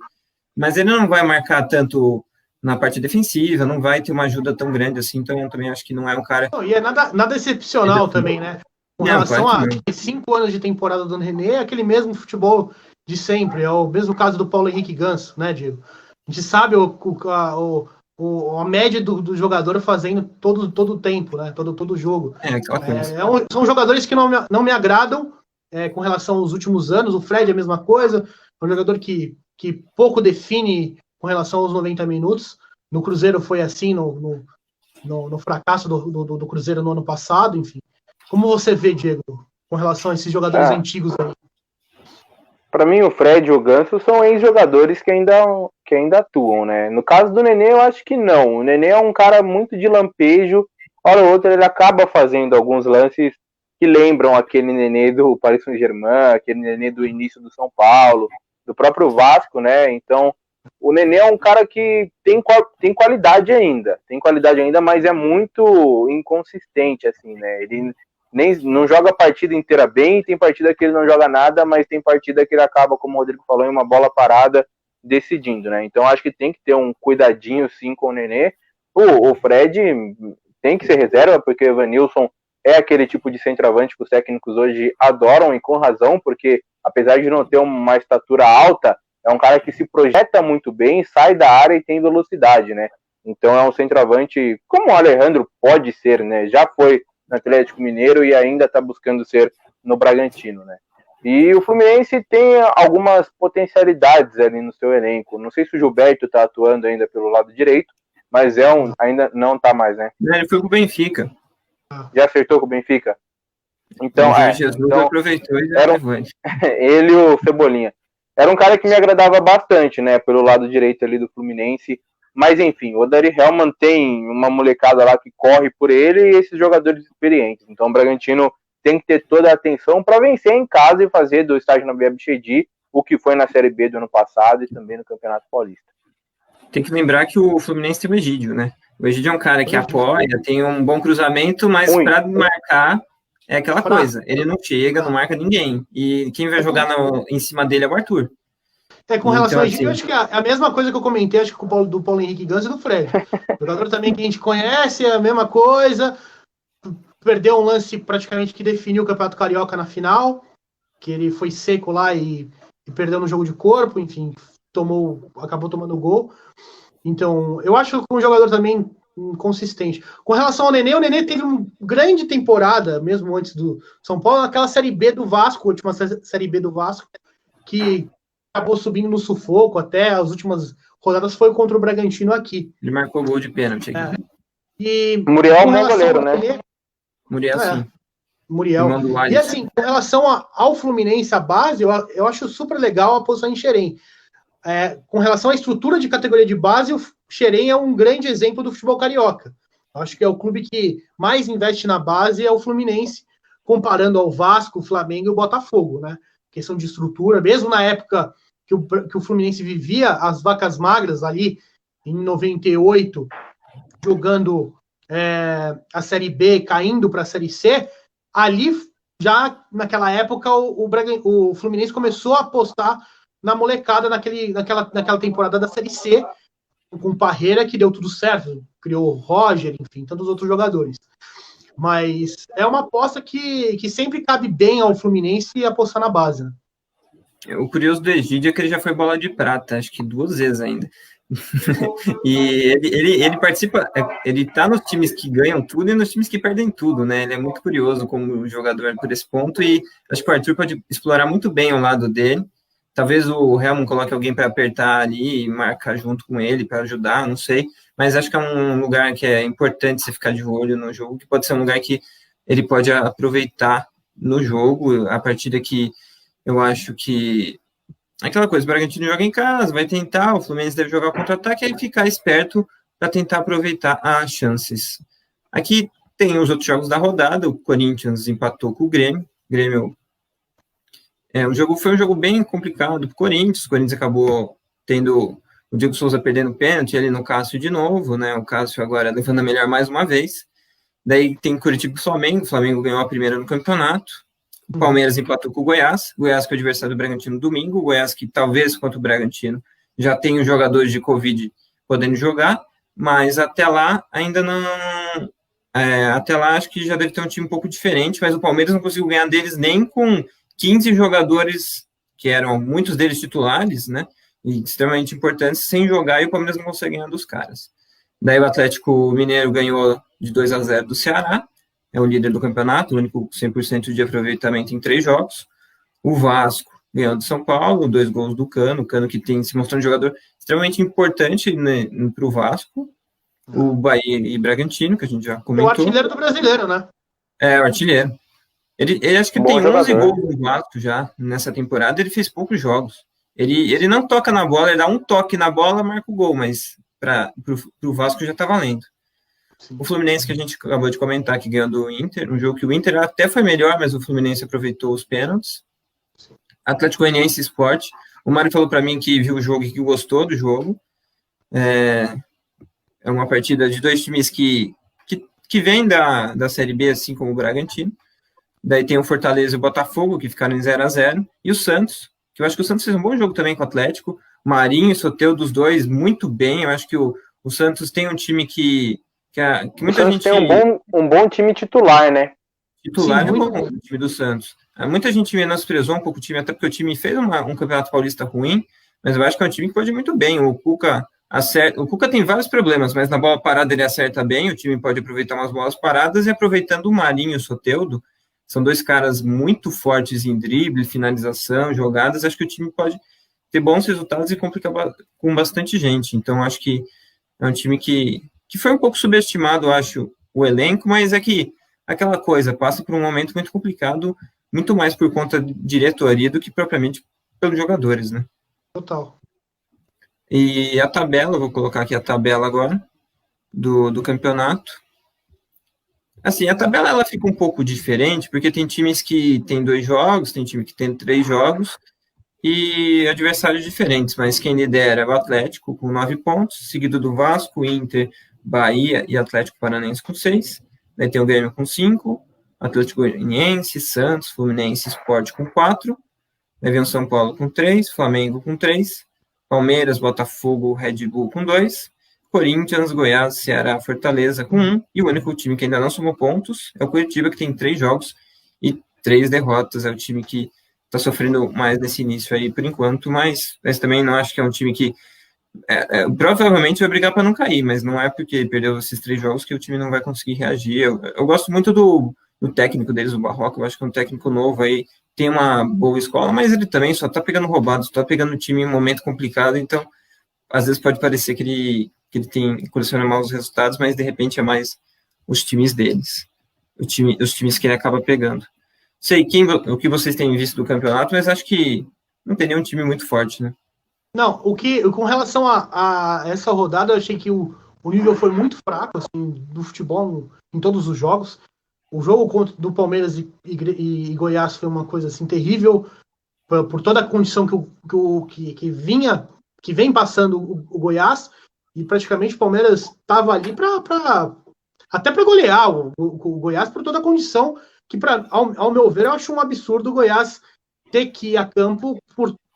mas ele não vai marcar tanto na parte defensiva, não vai ter uma ajuda tão grande assim, então eu também acho que não é um cara... Não, e é nada excepcional também, né? Com relação a 5 anos de temporada do Nenê, é aquele mesmo futebol de sempre, é o mesmo caso do Paulo Henrique Ganso, né, Diego? A gente sabe a média do jogador fazendo todo o tempo, né? Todo jogo. Aquela coisa. São jogadores que não me agradam com relação aos últimos anos. O Fred é a mesma coisa, é um jogador que pouco define com relação aos 90 minutos. No Cruzeiro foi assim, no fracasso do Cruzeiro no ano passado, enfim. Como você vê, Diego, com relação a esses jogadores antigos aí? Para mim, o Fred e o Ganso são ex-jogadores que ainda atuam, né? No caso do Nenê, eu acho que não. O Nenê é um cara muito de lampejo. Hora ou outra, ele acaba fazendo alguns lances que lembram aquele Nenê do Paris Saint-Germain, aquele Nenê do início do São Paulo, do próprio Vasco, né? Então, o Nenê é um cara que tem qualidade ainda. Tem qualidade ainda, mas é muito inconsistente, assim, né? Ele não joga a partida inteira bem, tem partida que ele não joga nada, mas tem partida que ele acaba, como o Rodrigo falou, em uma bola parada decidindo, né? Então acho que tem que ter um cuidadinho sim com o Nenê. O Fred tem que ser reserva, porque o Evanilson é aquele tipo de centroavante que os técnicos hoje adoram, e com razão, porque apesar de não ter uma estatura alta, é um cara que se projeta muito bem, sai da área e tem velocidade, né? Então é um centroavante como o Alejandro pode ser, né? Já foi no Atlético Mineiro e ainda está buscando ser no Bragantino, né? E o Fluminense tem algumas potencialidades ali no seu elenco. Não sei se o Gilberto está atuando ainda pelo lado direito, mas ainda não está mais, né? Ele foi com o Benfica. Já acertou com o Benfica? Então, Jesus aproveitou e já levou ele. Ele e o Cebolinha. Era um cara que me agradava bastante, né? Pelo lado direito ali do Fluminense. Mas, enfim, o Dari Hellman tem uma molecada lá que corre por ele e esses jogadores experientes. Então, o Bragantino tem que ter toda a atenção para vencer em casa e fazer do estádio Nabi Abichedi o que foi na Série B do ano passado e também no Campeonato Paulista. Tem que lembrar que o Fluminense tem o Egídio, né? O Egídio é um cara que apoia, tem um bom cruzamento, mas para marcar é aquela coisa. Ele não chega, não marca ninguém. E quem vai jogar em cima dele é o Arthur. Com relação Então, ao Egídio, eu assim, acho que é a mesma coisa que eu comentei, acho que do Paulo Henrique Ganso e do Fred. Jogador também que a gente conhece, é a mesma coisa. Perdeu um lance praticamente que definiu o Campeonato Carioca na final, que ele foi seco lá e perdeu no jogo de corpo, enfim, acabou tomando gol. Então, eu acho que um jogador também inconsistente. Com relação ao Nenê, o Nenê teve uma grande temporada, mesmo antes do São Paulo, naquela Série B do Vasco, a última Série B do Vasco, que acabou subindo no sufoco até as últimas rodadas, foi contra o Bragantino aqui. ele marcou gol de pênalti aqui. E Muriel é com um bom relação goleiro, ao né? Nenê, Muriel, sim. Muriel. Irmão do E Alisson. assim, com relação ao Fluminense, a base, eu acho super legal a posição em Xerém. Com relação à estrutura de categoria de base, o Xerém é um grande exemplo do futebol carioca. Eu acho que é o clube que mais investe na base é o Fluminense, comparando ao Vasco, o Flamengo e o Botafogo, né? Questão de estrutura, mesmo na época que o Fluminense vivia as vacas magras ali em 98, jogando a Série B, caindo para a Série C, ali já naquela época o Fluminense começou a apostar na molecada naquela temporada da Série C, com o Parreira, que deu tudo certo, criou o Roger, enfim, tantos outros jogadores. Mas é uma aposta que sempre cabe bem ao Fluminense apostar na base, né? O curioso do Egídio é que ele já foi bola de prata, acho que 2 vezes ainda. E ele participa, ele tá nos times que ganham tudo e nos times que perdem tudo, né? Ele é muito curioso como jogador por esse ponto e acho que o Arthur pode explorar muito bem o lado dele. Talvez o Helmut coloque alguém para apertar ali e marcar junto com ele para ajudar, não sei. Mas acho que é um lugar que é importante você ficar de olho no jogo, que pode ser um lugar que ele pode aproveitar no jogo, a partida que eu acho que aquela coisa, o Bragantino joga em casa, vai tentar, o Fluminense deve jogar contra-ataque, aí ficar esperto para tentar aproveitar as chances. Aqui tem os outros jogos da rodada, o Corinthians empatou com o Grêmio o jogo foi um jogo bem complicado para o Corinthians acabou tendo o Diego Souza perdendo pênalti ali no Cássio de novo, né, o Cássio agora levando a melhor mais uma vez, daí tem Curitiba e o Flamengo ganhou a primeira no campeonato, o Palmeiras empatou com o Goiás que é o adversário do Bragantino domingo, o Goiás que talvez contra o Bragantino já tem os jogadores de Covid podendo jogar, mas até lá ainda não... até lá acho que já deve ter um time um pouco diferente, mas o Palmeiras não conseguiu ganhar deles nem com 15 jogadores, que eram muitos deles titulares, né, e extremamente importantes, sem jogar, e o Palmeiras não consegue ganhar dos caras. Daí o Atlético Mineiro ganhou de 2-0 do Ceará, é o líder do campeonato, o único 100% de aproveitamento em 3 jogos. O Vasco ganhou do São Paulo, 2 gols do Cano, que tem se mostrando um jogador extremamente importante, né, para o Vasco. O Bahia e Bragantino, que a gente já comentou. O artilheiro do brasileiro, né? O artilheiro. Ele acho que Bom tem jogador. 11 gols no Vasco já nessa temporada, ele fez poucos jogos. Ele não toca na bola, ele dá um toque na bola, marca o gol, mas para o Vasco já está valendo. Sim. O Fluminense, que a gente acabou de comentar, que ganhou do Inter, um jogo que o Inter até foi melhor, mas o Fluminense aproveitou os pênaltis. Atlético Goianiense Sport, o Mário falou para mim que viu o jogo e que gostou do jogo. É uma partida de 2 times que vêm da Série B, assim como o Bragantino. Daí tem o Fortaleza e o Botafogo, que ficaram em 0-0, e o Santos, que eu acho que o Santos fez um bom jogo também com o Atlético, Marinho e Soteldo, dos dois, muito bem. Eu acho que o Santos tem um time que muita gente... tem um bom time titular, né? Titular. Sim, é bom o time do Santos. Muita gente menosprezou um pouco o time, até porque o time fez um campeonato paulista ruim, mas eu acho que é um time que pode ir muito bem. O Cuca tem vários problemas, mas na bola parada ele acerta bem, o time pode aproveitar umas bolas paradas, e aproveitando o Marinho e o Soteldo, são 2 caras muito fortes em drible, finalização, jogadas, acho que o time pode ter bons resultados e complicar com bastante gente. Então, acho que é um time que foi um pouco subestimado, acho, o elenco, mas é que aquela coisa, passa por um momento muito complicado, muito mais por conta de diretoria do que propriamente pelos jogadores, né? Total. E a tabela, vou colocar aqui a tabela agora, do campeonato. Assim, a tabela ela fica um pouco diferente, porque tem times que tem 2 jogos, tem time que tem 3 jogos, e adversários diferentes, mas quem lidera é o Atlético, com 9 pontos, seguido do Vasco, Inter, Bahia e Atlético Paranaense com 6, daí tem o Grêmio com 5, Atlético Goianiense, Santos, Fluminense, Sport com 4, Aí vem o São Paulo com 3, Flamengo com 3, Palmeiras, Botafogo, Red Bull com 2, Corinthians, Goiás, Ceará, Fortaleza com 1, e o único time que ainda não somou pontos é o Curitiba, que tem 3 jogos e 3 derrotas. É o time que está sofrendo mais nesse início aí por enquanto, mas também não acho que é um time que provavelmente vai brigar para não cair, mas não é porque perdeu esses 3 jogos que o time não vai conseguir reagir. Eu gosto muito do técnico deles, o Barroca. Eu acho que é um técnico novo aí, tem uma boa escola, mas ele também só tá pegando roubado, só tá pegando o time em um momento complicado, então às vezes pode parecer que ele coleciona maus resultados, mas de repente é mais os times deles, os times que ele acaba pegando. Sei o que vocês têm visto do campeonato, mas acho que não tem nenhum time muito forte, né? Não, com relação a essa rodada, eu achei que o nível foi muito fraco, assim, do futebol em todos os jogos. O jogo do Palmeiras e Goiás foi uma coisa assim terrível, por toda a condição que vem passando o Goiás, e praticamente o Palmeiras estava ali até para golear o Goiás, por toda a condição que, ao meu ver, eu acho um absurdo o Goiás ter que ir a campo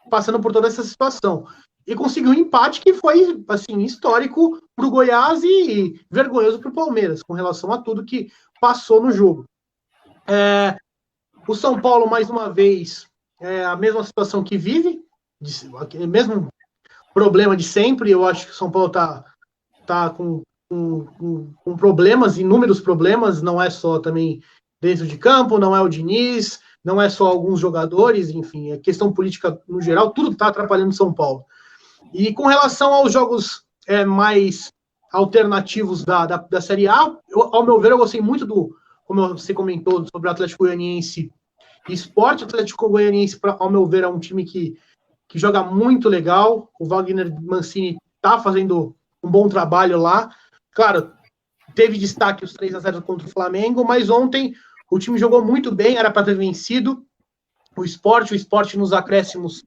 passando por toda essa situação. E conseguiu um empate que foi assim histórico para o Goiás e vergonhoso para o Palmeiras, com relação a tudo que passou no jogo. O São Paulo, mais uma vez, a mesma situação que vive, mesmo problema de sempre. Eu acho que o São Paulo tá com problemas, inúmeros problemas, não é só também dentro de campo, não é o Diniz, não é só alguns jogadores, enfim, a questão política no geral, tudo está atrapalhando o São Paulo. E com relação aos jogos mais alternativos da Série A, ao meu ver, eu gostei muito como você comentou, sobre o Atlético Goianiense e Sport. O Atlético Goianiense, ao meu ver, é um time que joga muito legal. O Wagner Mancini está fazendo um bom trabalho lá. Claro, teve destaque os 3-0 contra o Flamengo, mas ontem o time jogou muito bem, era para ter vencido. O Sport nos acréscimos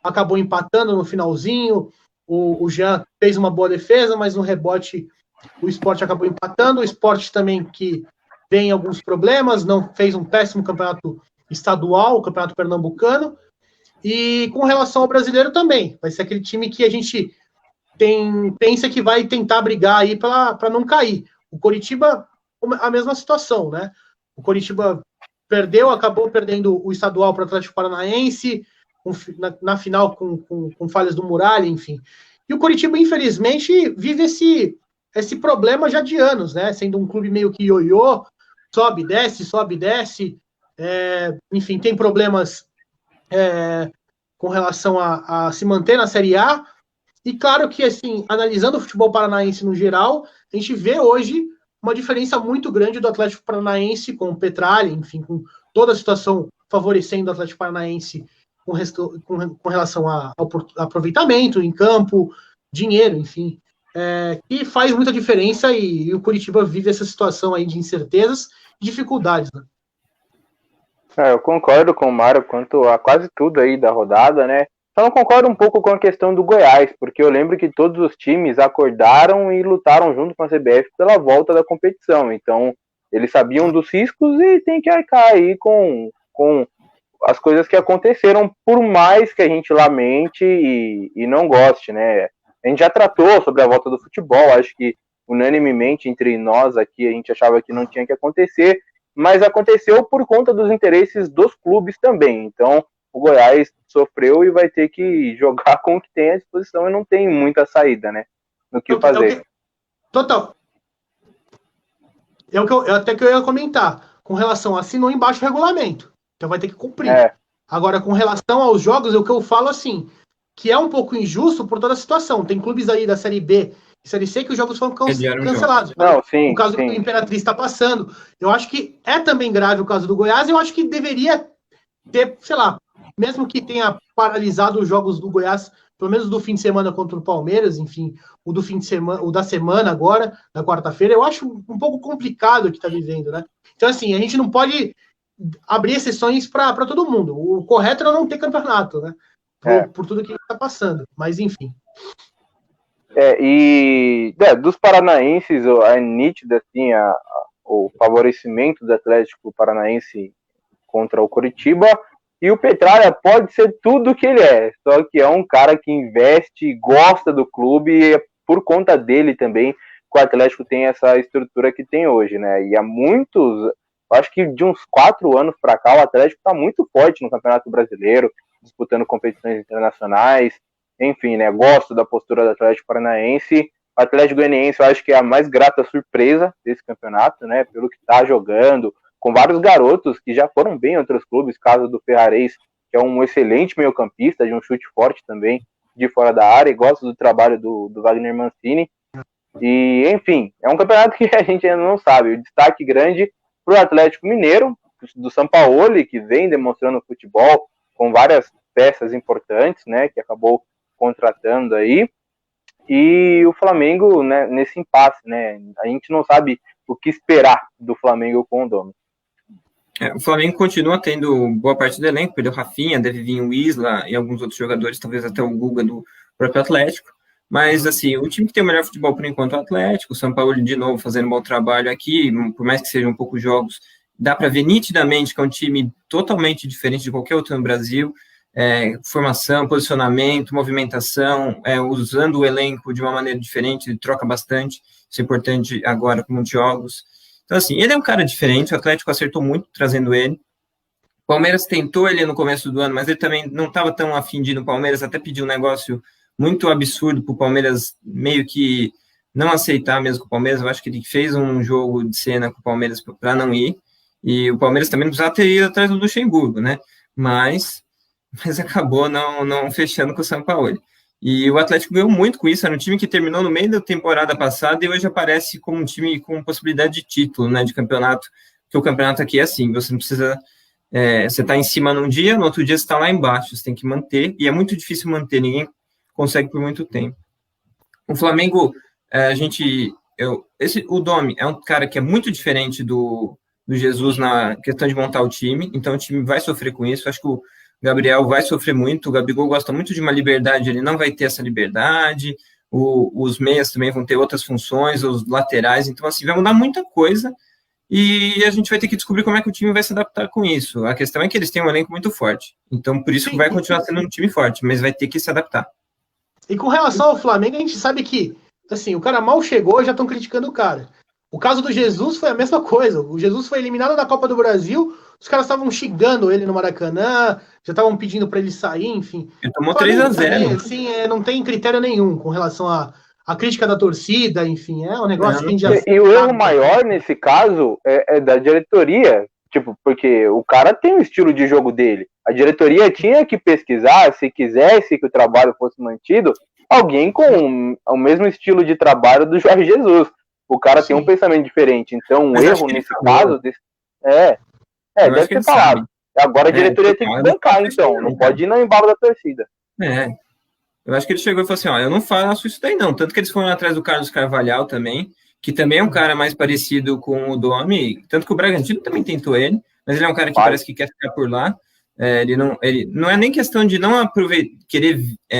acabou empatando no finalzinho. O Jean fez uma boa defesa, mas no rebote o Sport acabou empatando. O Sport também, que tem alguns problemas, não fez um péssimo campeonato estadual, o campeonato pernambucano. E com relação ao brasileiro também, vai ser aquele time que a gente pensa que vai tentar brigar aí para não cair. O Coritiba, a mesma situação, né? O Coritiba acabou perdendo o estadual para o Atlético Paranaense, na final com falhas do Muralha, enfim. E o Coritiba, infelizmente, vive esse problema já de anos, né? Sendo um clube meio que ioiô, sobe, desce, enfim, tem problemas com relação a se manter na Série A. E claro que, assim, analisando o futebol paranaense no geral, a gente vê hoje uma diferença muito grande do Atlético Paranaense com o Petralha, enfim, com toda a situação favorecendo o Atlético Paranaense com relação ao aproveitamento em campo, dinheiro, enfim, e faz muita diferença, e o Curitiba vive essa situação aí de incertezas e dificuldades, né? Eu concordo com o Mário quanto a quase tudo aí da rodada, né? Só não concordo um pouco com a questão do Goiás, porque eu lembro que todos os times acordaram e lutaram junto com a CBF pela volta da competição. Então, eles sabiam dos riscos e tem que arcar aí com as coisas que aconteceram, por mais que a gente lamente e não goste, né? A gente já tratou sobre a volta do futebol, acho que unanimemente entre nós aqui a gente achava que não tinha que acontecer, mas aconteceu por conta dos interesses dos clubes também. Então, o Goiás sofreu e vai ter que jogar com o que tem à disposição e não tem muita saída, né? No que fazer. Total. Até que eu ia comentar. Com relação a assinou embaixo o regulamento. Então vai ter que cumprir. Agora, com relação aos jogos, o que eu falo assim, que é um pouco injusto por toda a situação. Tem clubes aí da Série B e Série C que os jogos foram cancelados. Não, sim, o caso do Imperatriz está passando. Eu acho que é também grave o caso do Goiás. Eu acho que deveria ter, sei lá, mesmo que tenha paralisado os jogos do Goiás, pelo menos do fim de semana contra o Palmeiras, enfim, o do fim de semana, o da semana agora, na quarta-feira, eu acho um pouco complicado o que está vivendo, né? Então, assim, a gente não pode abrir exceções para todo mundo. O correto era não ter campeonato, né? Por tudo que está passando. Mas, enfim. Dos paranaenses, é nítido, assim, o favorecimento do Atlético Paranaense contra o Coritiba. E o Petralha pode ser tudo o que ele é, só que é um cara que investe, gosta do clube, e é por conta dele também que o Atlético tem essa estrutura que tem hoje, né? E há muitos, acho que de uns 4 anos para cá, o Atlético está muito forte no Campeonato Brasileiro, disputando competições internacionais, enfim, né? Gosto da postura do Atlético Paranaense. O Atlético Goianiense eu acho que é a mais grata surpresa desse campeonato, né? Pelo que está jogando, com vários garotos que já foram bem em outros clubes, caso do Ferrarese, que é um excelente meio-campista, de um chute forte também, de fora da área, e gosto do trabalho do Wagner Mancini. E, enfim, é um campeonato que a gente ainda não sabe. O destaque grande para o Atlético Mineiro, do Sampaoli, que vem demonstrando futebol com várias peças importantes, né, que acabou contratando aí. E o Flamengo, né, nesse impasse, né, a gente não sabe o que esperar do Flamengo com o Domi. O Flamengo continua tendo boa parte do elenco, perdeu Rafinha, deve vir o Isla e alguns outros jogadores, talvez até o Guga do próprio Atlético, mas assim, o time que tem o melhor futebol por enquanto é o Atlético, o São Paulo de novo fazendo um bom trabalho aqui, por mais que sejam poucos jogos, dá para ver nitidamente que é um time totalmente diferente de qualquer outro no Brasil, formação, posicionamento, movimentação, usando o elenco de uma maneira diferente, ele troca bastante, isso é importante agora com muitos jogos. Então, assim, ele é um cara diferente, o Atlético acertou muito trazendo ele. O Palmeiras tentou ele no começo do ano, mas ele também não estava tão afim de ir no Palmeiras, até pediu um negócio muito absurdo para o Palmeiras meio que não aceitar mesmo com o Palmeiras. Eu acho que ele fez um jogo de cena com o Palmeiras para não ir, e o Palmeiras também não precisava ter ido atrás do Luxemburgo, né? Mas acabou não fechando com o Sampaoli. E o Atlético ganhou muito com isso, era um time que terminou no meio da temporada passada e hoje aparece como um time com possibilidade de título, né, de campeonato, porque o campeonato aqui é assim, você não precisa, você está em cima num dia, no outro dia você está lá embaixo, você tem que manter, e é muito difícil manter, ninguém consegue por muito tempo. O Flamengo, o Domi é um cara que é muito diferente do Jesus na questão de montar o time, então o time vai sofrer com isso, acho que o Gabriel vai sofrer muito, o Gabigol gosta muito de uma liberdade, ele não vai ter essa liberdade, os meias também vão ter outras funções, os laterais, então assim, vai mudar muita coisa, e a gente vai ter que descobrir como é que o time vai se adaptar com isso. A questão é que eles têm um elenco muito forte, então por isso que vai continuar sendo um time forte, mas vai ter que se adaptar. E com relação ao Flamengo, a gente sabe que, assim, o cara mal chegou e já estão criticando o cara. O caso do Jesus foi a mesma coisa, o Jesus foi eliminado da Copa do Brasil, os caras estavam xingando ele no Maracanã, já estavam pedindo para ele sair, enfim. Ele tomou 3-0. Assim, não tem critério nenhum com relação à crítica da torcida, enfim, é um negócio que a gente já... E o erro maior nesse caso é da diretoria, tipo, porque o cara tem o estilo de jogo dele. A diretoria tinha que pesquisar, se quisesse que o trabalho fosse mantido, alguém com o mesmo estilo de trabalho do Jorge Jesus. O cara tem um pensamento diferente, então um erro nesse caso... deve ter falado. Agora a diretoria tem que bancar, então. Não pode ir no embalo da torcida. Eu acho que ele chegou e falou assim, eu não faço isso daí não. Tanto que eles foram atrás do Carlos Carvalhal também, que também é um cara mais parecido com o Domi, tanto que o Bragantino também tentou ele, mas ele é um cara que parece que quer ficar por lá. Ele não é nem questão de não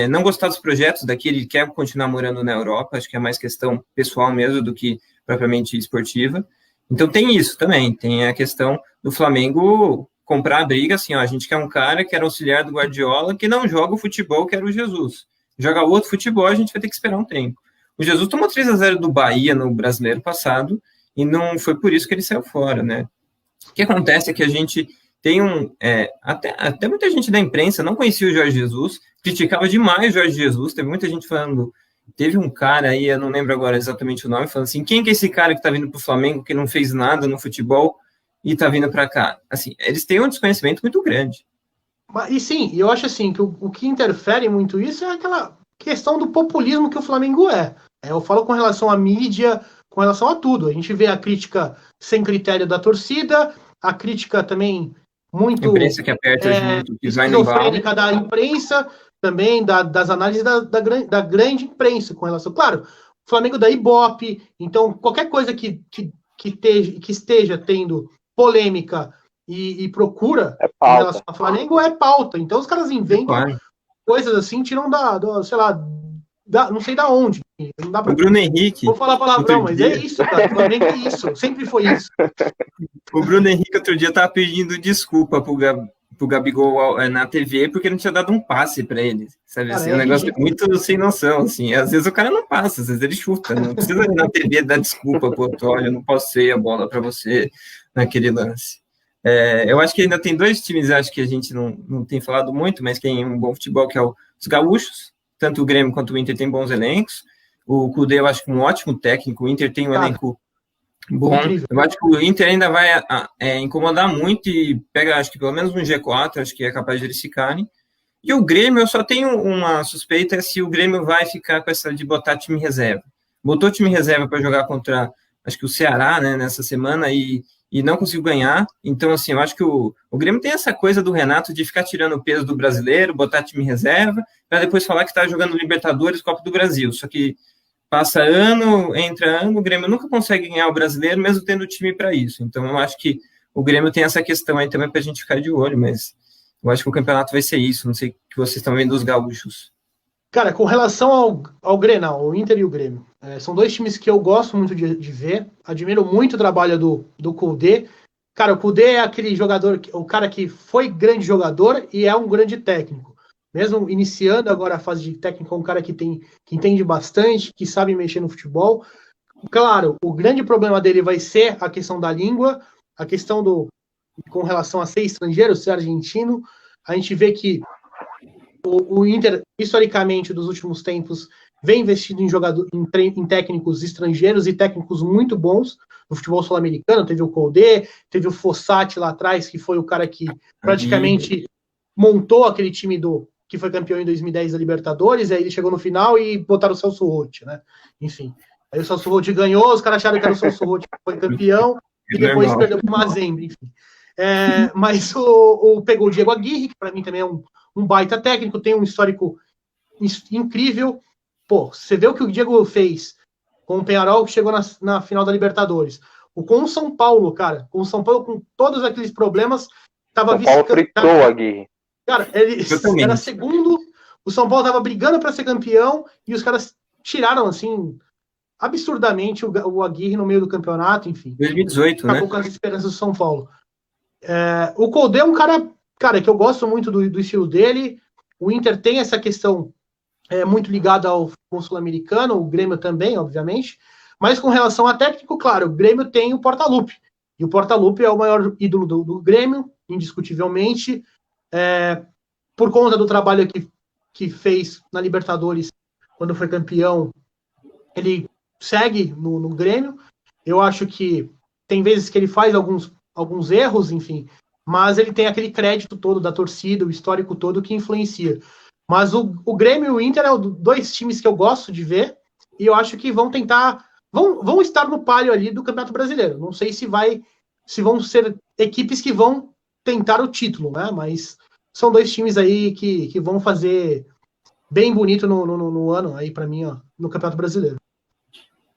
não gostar dos projetos daqui, ele quer continuar morando na Europa, acho que é mais questão pessoal mesmo do que propriamente esportiva. Então tem isso também, tem a questão do Flamengo comprar a briga, assim, a gente quer um cara que era auxiliar do Guardiola, que não joga o futebol que era o Jesus. Joga outro futebol, a gente vai ter que esperar um tempo. O Jesus tomou 3-0 do Bahia no Brasileiro passado, e não foi por isso que ele saiu fora, né? O que acontece é que a gente tem até muita gente da imprensa não conhecia o Jorge Jesus, criticava demais o Jorge Jesus, teve muita gente falando... Teve um cara aí, eu não lembro agora exatamente o nome, falando assim, quem que é esse cara que tá vindo pro Flamengo, que não fez nada no futebol e tá vindo para cá? Assim, eles têm um desconhecimento muito grande. E sim, eu acho assim, que o que interfere muito isso é aquela questão do populismo que o Flamengo é. Eu falo com relação à mídia, com relação a tudo. A gente vê a crítica sem critério da torcida, a crítica também muito... A imprensa que aperta junto, que vai no embalo. Da imprensa... também das análises da grande imprensa com relação... Claro, o Flamengo da Ibope, então qualquer coisa que esteja tendo polêmica e procura com relação ao Flamengo é pauta. Então os caras inventam coisas assim, tiram sei lá, não sei da onde. Não dá pra... O Bruno Henrique... Vou falar palavrão, mas é isso, cara. O Flamengo é isso, sempre foi isso. O Bruno Henrique outro dia tava pedindo desculpa pro pro Gabigol na TV porque não tinha dado um passe para ele, sabe? Assim, é um negócio muito sem noção, assim. Às vezes o cara não passa, às vezes ele chuta, não precisa ir na TV dar desculpa, pô, olha, eu não passei a bola para você naquele lance. Eu acho que ainda tem dois times, acho que a gente não tem falado muito, mas que tem um bom futebol, que é os gaúchos, tanto o Grêmio quanto o Inter tem bons elencos. O Kudê, eu acho que um ótimo técnico, o Inter tem um elenco bom. Incrível. Eu acho que o Inter ainda vai incomodar muito e pega, acho que pelo menos um G4, acho que é capaz de eles ficarem. E o Grêmio, eu só tenho uma suspeita se o Grêmio vai ficar com essa de botar time reserva. Botou time reserva para jogar contra, acho que o Ceará, né, nessa semana, e não conseguiu ganhar. Então, assim, eu acho que o Grêmio tem essa coisa do Renato de ficar tirando o peso do brasileiro, botar time reserva, para depois falar que está jogando Libertadores, Copa do Brasil. Só que passa ano, entra ano, o Grêmio nunca consegue ganhar o brasileiro, mesmo tendo time para isso. Então, eu acho que o Grêmio tem essa questão aí também para a gente ficar de olho, mas eu acho que o campeonato vai ser isso. Não sei o que vocês estão vendo dos gaúchos. Cara, com relação ao Grenal, o Inter e o Grêmio, são dois times que eu gosto muito de ver, admiro muito o trabalho do Kudê. Cara, o Kudê é aquele jogador, o cara que foi grande jogador e é um grande técnico. Mesmo iniciando agora a fase de técnico, é um cara que entende bastante, que sabe mexer no futebol. Claro, o grande problema dele vai ser a questão da língua, a questão com relação a ser estrangeiro, ser argentino. A gente vê que o Inter, historicamente, dos últimos tempos, vem investindo em técnicos estrangeiros e técnicos muito bons no futebol sul-americano. Teve o Koldé, teve o Fossati lá atrás, que foi o cara que praticamente montou aquele time que foi campeão em 2010 da Libertadores, e aí ele chegou no final e botaram o Celso Roth, né? Enfim. Aí o Celso Roth ganhou, os caras acharam que era o Celso Roth que foi campeão, e depois perdeu para o Mazembe, enfim. Mas pegou o Diego Aguirre, que para mim também é um baita técnico, tem um histórico incrível. Pô, você vê o que o Diego fez com o Peñarol, que chegou na final da Libertadores. Com o São Paulo, cara, com o São Paulo, com todos aqueles problemas, tava São Paulo fritou o Aguirre. Cara, ele era segundo, o São Paulo tava brigando para ser campeão, e os caras tiraram, assim, absurdamente o Aguirre no meio do campeonato, enfim. 2018, acabou com as esperanças do São Paulo. O Koldé é um cara que eu gosto muito do estilo dele. O Inter tem essa questão muito ligada ao futebol sul-americano, o Grêmio também, obviamente. Mas com relação a técnico, claro, o Grêmio tem o Portaluppi. E o Portaluppi é o maior ídolo do Grêmio, indiscutivelmente. Por conta do trabalho que fez na Libertadores, quando foi campeão, ele segue no Grêmio. Eu acho que tem vezes que ele faz alguns erros, enfim, mas ele tem aquele crédito todo da torcida, o histórico todo que influencia. Mas o Grêmio e o Inter são dois times que eu gosto de ver, e eu acho que vão estar no páreo ali do Campeonato Brasileiro. Não sei se vão ser equipes que vão tentar o título, né? Mas são dois times aí que vão fazer bem bonito no ano aí para mim, ó, no Campeonato Brasileiro.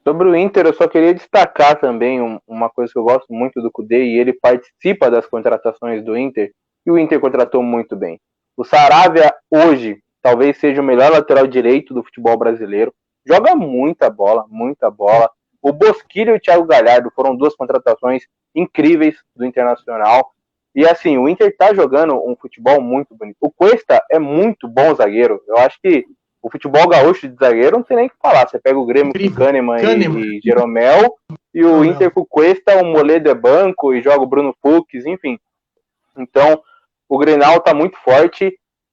Sobre o Inter, eu só queria destacar também uma coisa que eu gosto muito do Kudê, e ele participa das contratações do Inter, e o Inter contratou muito bem. O Saravia, hoje, talvez seja o melhor lateral direito do futebol brasileiro, joga muita bola, muita bola. O Bosquilha e o Thiago Galhardo foram duas contratações incríveis do Internacional, e assim, o Inter tá jogando um futebol muito bonito. O Cuesta é muito bom zagueiro, eu acho que o futebol gaúcho de zagueiro não tem nem o que falar. Você pega o Grêmio com Kahneman e Jeromel, e o Inter com o Cuesta, o Moledo é banco, e joga o Bruno Fux, enfim. Então, o Grenal tá muito forte,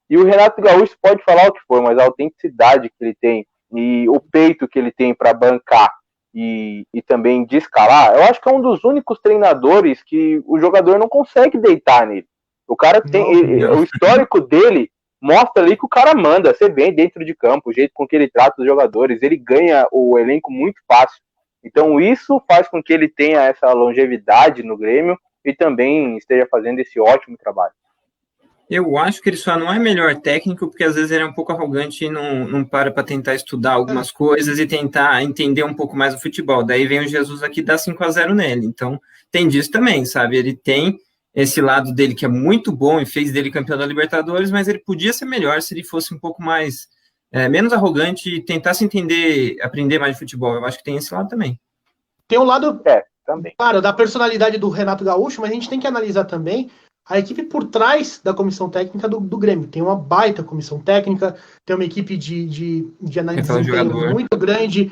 e o Renato Gaúcho pode falar o que for, mas a autenticidade que ele tem, e o peito que ele tem para bancar, e também de escalar, eu acho que é um dos únicos treinadores que o jogador não consegue deitar nele. O cara tem... O histórico dele mostra ali que o cara manda, você vê dentro de campo, o jeito com que ele trata os jogadores, ele ganha o elenco muito fácil. Então isso faz com que ele tenha essa longevidade no Grêmio e também esteja fazendo esse ótimo trabalho. Eu acho que ele só não é melhor técnico porque às vezes ele é um pouco arrogante e não para tentar estudar algumas coisas e tentar entender um pouco mais o futebol. Daí vem o Jesus aqui e dá 5-0 nele. Então tem disso também, sabe? Ele tem esse lado dele que é muito bom e fez dele campeão da Libertadores, mas ele podia ser melhor se ele fosse um pouco mais, menos arrogante e tentasse aprender mais de futebol. Eu acho que tem esse lado também. Tem um lado, também, claro, da personalidade do Renato Gaúcho, mas a gente tem que analisar também a equipe por trás da comissão técnica do Grêmio. Tem uma baita comissão técnica, tem uma equipe de análise de desempenho muito grande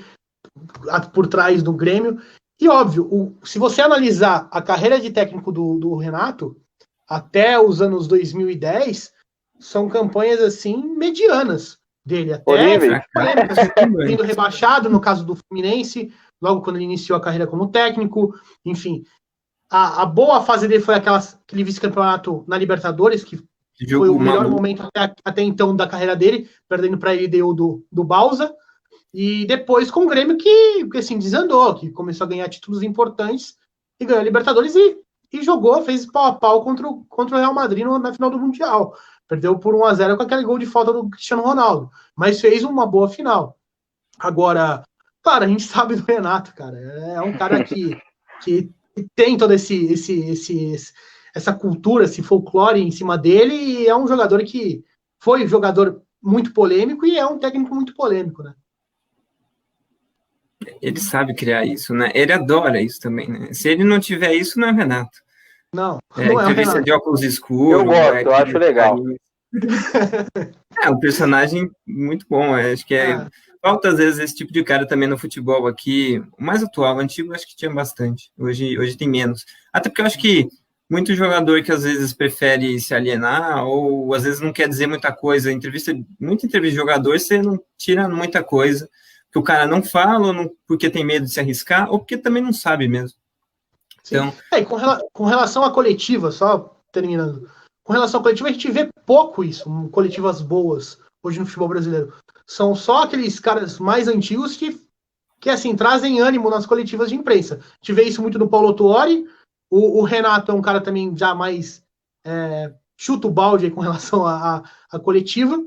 por trás do Grêmio. E óbvio, se você analisar a carreira de técnico do Renato, até os anos 2010, são campanhas assim medianas dele, até sendo rebaixado no caso do Fluminense, logo quando ele iniciou a carreira como técnico, enfim. A boa fase dele foi aquele vice-campeonato na Libertadores, que foi o melhor momento até então da carreira dele, perdendo para ele do Bausa, e depois com o Grêmio que assim, desandou, que começou a ganhar títulos importantes e ganhou a Libertadores e jogou, fez pau a pau contra o Real Madrid na final do Mundial. Perdeu por 1-0 com aquele gol de falta do Cristiano Ronaldo, mas fez uma boa final. Agora, claro, a gente sabe do Renato, cara, é um cara que tem toda essa cultura, esse folclore em cima dele, e é um jogador que foi um jogador muito polêmico e é um técnico muito polêmico, né? Ele sabe criar isso, né? Ele adora isso também, né? Se ele não tiver isso, não é Renato. Não é entrevista Renato. De óculos escuros. Eu gosto, eu acho legal. Um personagem muito bom, acho que falta às vezes esse tipo de cara também no futebol aqui, o mais atual, o antigo acho que tinha bastante, hoje tem menos, até porque eu acho que muito jogador que às vezes prefere se alienar, ou às vezes não quer dizer muita coisa, muita entrevista de jogador, você não tira muita coisa, que o cara não fala, ou porque tem medo de se arriscar, ou porque também não sabe mesmo. Então... com relação à coletiva, só terminando, com relação à coletiva, a gente vê pouco isso, coletivas boas, hoje no futebol brasileiro. São só aqueles caras mais antigos que assim, trazem ânimo nas coletivas de imprensa. A gente vê isso muito no Paulo Tuori, o Renato é um cara também já mais chuta o balde aí com relação à coletiva,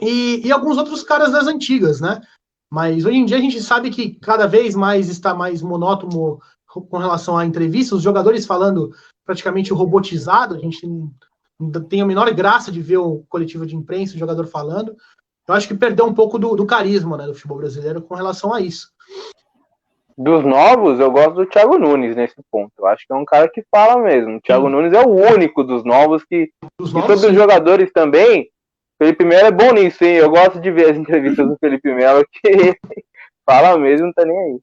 e alguns outros caras das antigas, né? Mas hoje em dia a gente sabe que cada vez mais está mais monótono com relação à entrevista, os jogadores falando praticamente robotizado, a gente não tem a menor graça de ver o coletivo de imprensa, o jogador falando. Eu acho que perdeu um pouco do carisma, né, do futebol brasileiro com relação a isso. Dos novos, eu gosto do Thiago Nunes nesse ponto. Eu acho que é um cara que fala mesmo. O Thiago Nunes é o único dos novos que... E sobre os jogadores também, Felipe Melo é bom nisso, hein? Eu gosto de ver as entrevistas do Felipe Melo, que fala mesmo, não tá nem aí.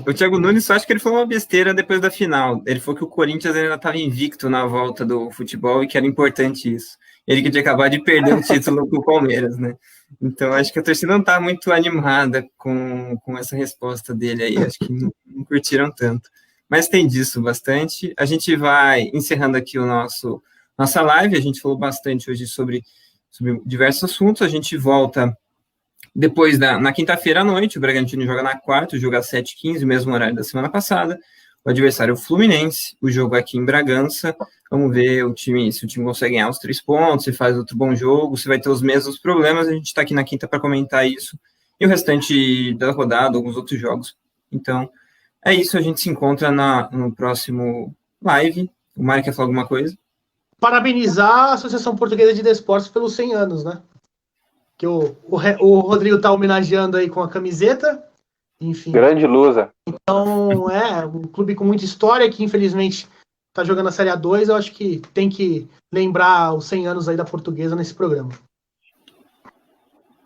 O Thiago Nunes, só acho que ele foi uma besteira depois da final. Ele falou que o Corinthians ainda estava invicto na volta do futebol e que era importante isso. Ele que tinha acabado de perder o título com o Palmeiras, né? Então, acho que a torcida não está muito animada com essa resposta dele aí. Acho que não curtiram tanto. Mas tem disso bastante. A gente vai encerrando aqui nossa live. A gente falou bastante hoje sobre diversos assuntos. A gente volta depois na quinta-feira à noite. O Bragantino joga na quarta, joga às 7h15, mesmo horário da semana passada. O adversário é o Fluminense, o jogo aqui em Bragança. Vamos ver se o time consegue ganhar os 3 pontos, se faz outro bom jogo, se vai ter os mesmos problemas. A gente está aqui na quinta para comentar isso. E o restante da rodada, alguns outros jogos. Então, é isso. A gente se encontra no próximo live. O Mário quer falar alguma coisa? Parabenizar a Associação Portuguesa de Desportos pelos 100 anos, né? Que o Rodrigo está homenageando aí com a camiseta. Enfim. Grande lusa. Então, um clube com muita história que, infelizmente, está jogando a Série A2. Eu acho que tem que lembrar os 100 anos aí da Portuguesa nesse programa.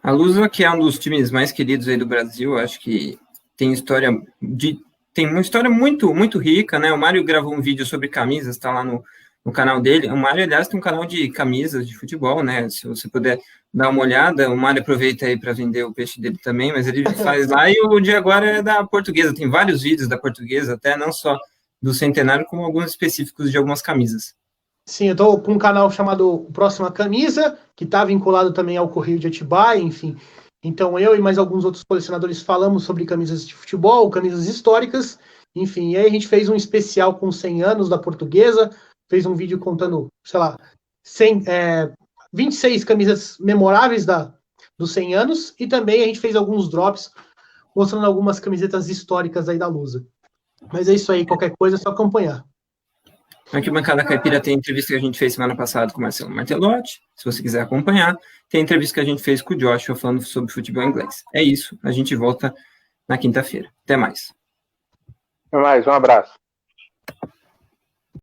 A Lusa, que é um dos times mais queridos aí do Brasil, acho que tem uma história muito, muito rica, né? O Mário gravou um vídeo sobre camisas, está lá no canal dele. O Mário, aliás, tem um canal de camisas de futebol, né? Se você puder dar uma olhada, o Mário aproveita aí para vender o peixe dele também, mas ele faz lá, e o de agora é da Portuguesa. Tem vários vídeos da Portuguesa, até não só do Centenário, como alguns específicos de algumas camisas. Sim, eu estou com um canal chamado Próxima Camisa, que está vinculado também ao Correio de Atibaia, enfim. Então eu e mais alguns outros colecionadores falamos sobre camisas de futebol, camisas históricas, enfim. E aí a gente fez um especial com 100 anos da Portuguesa, fez um vídeo contando, sei lá, 26 camisas memoráveis dos 100 anos, e também a gente fez alguns drops mostrando algumas camisetas históricas aí da Lusa. Mas é isso aí, qualquer coisa é só acompanhar. Aqui, Bancada Caipira, tem entrevista que a gente fez semana passada com o Marcelo Martelotti, se você quiser acompanhar. Tem entrevista que a gente fez com o Joshua falando sobre futebol inglês. É isso, a gente volta na quinta-feira. Até mais. Até mais, um abraço.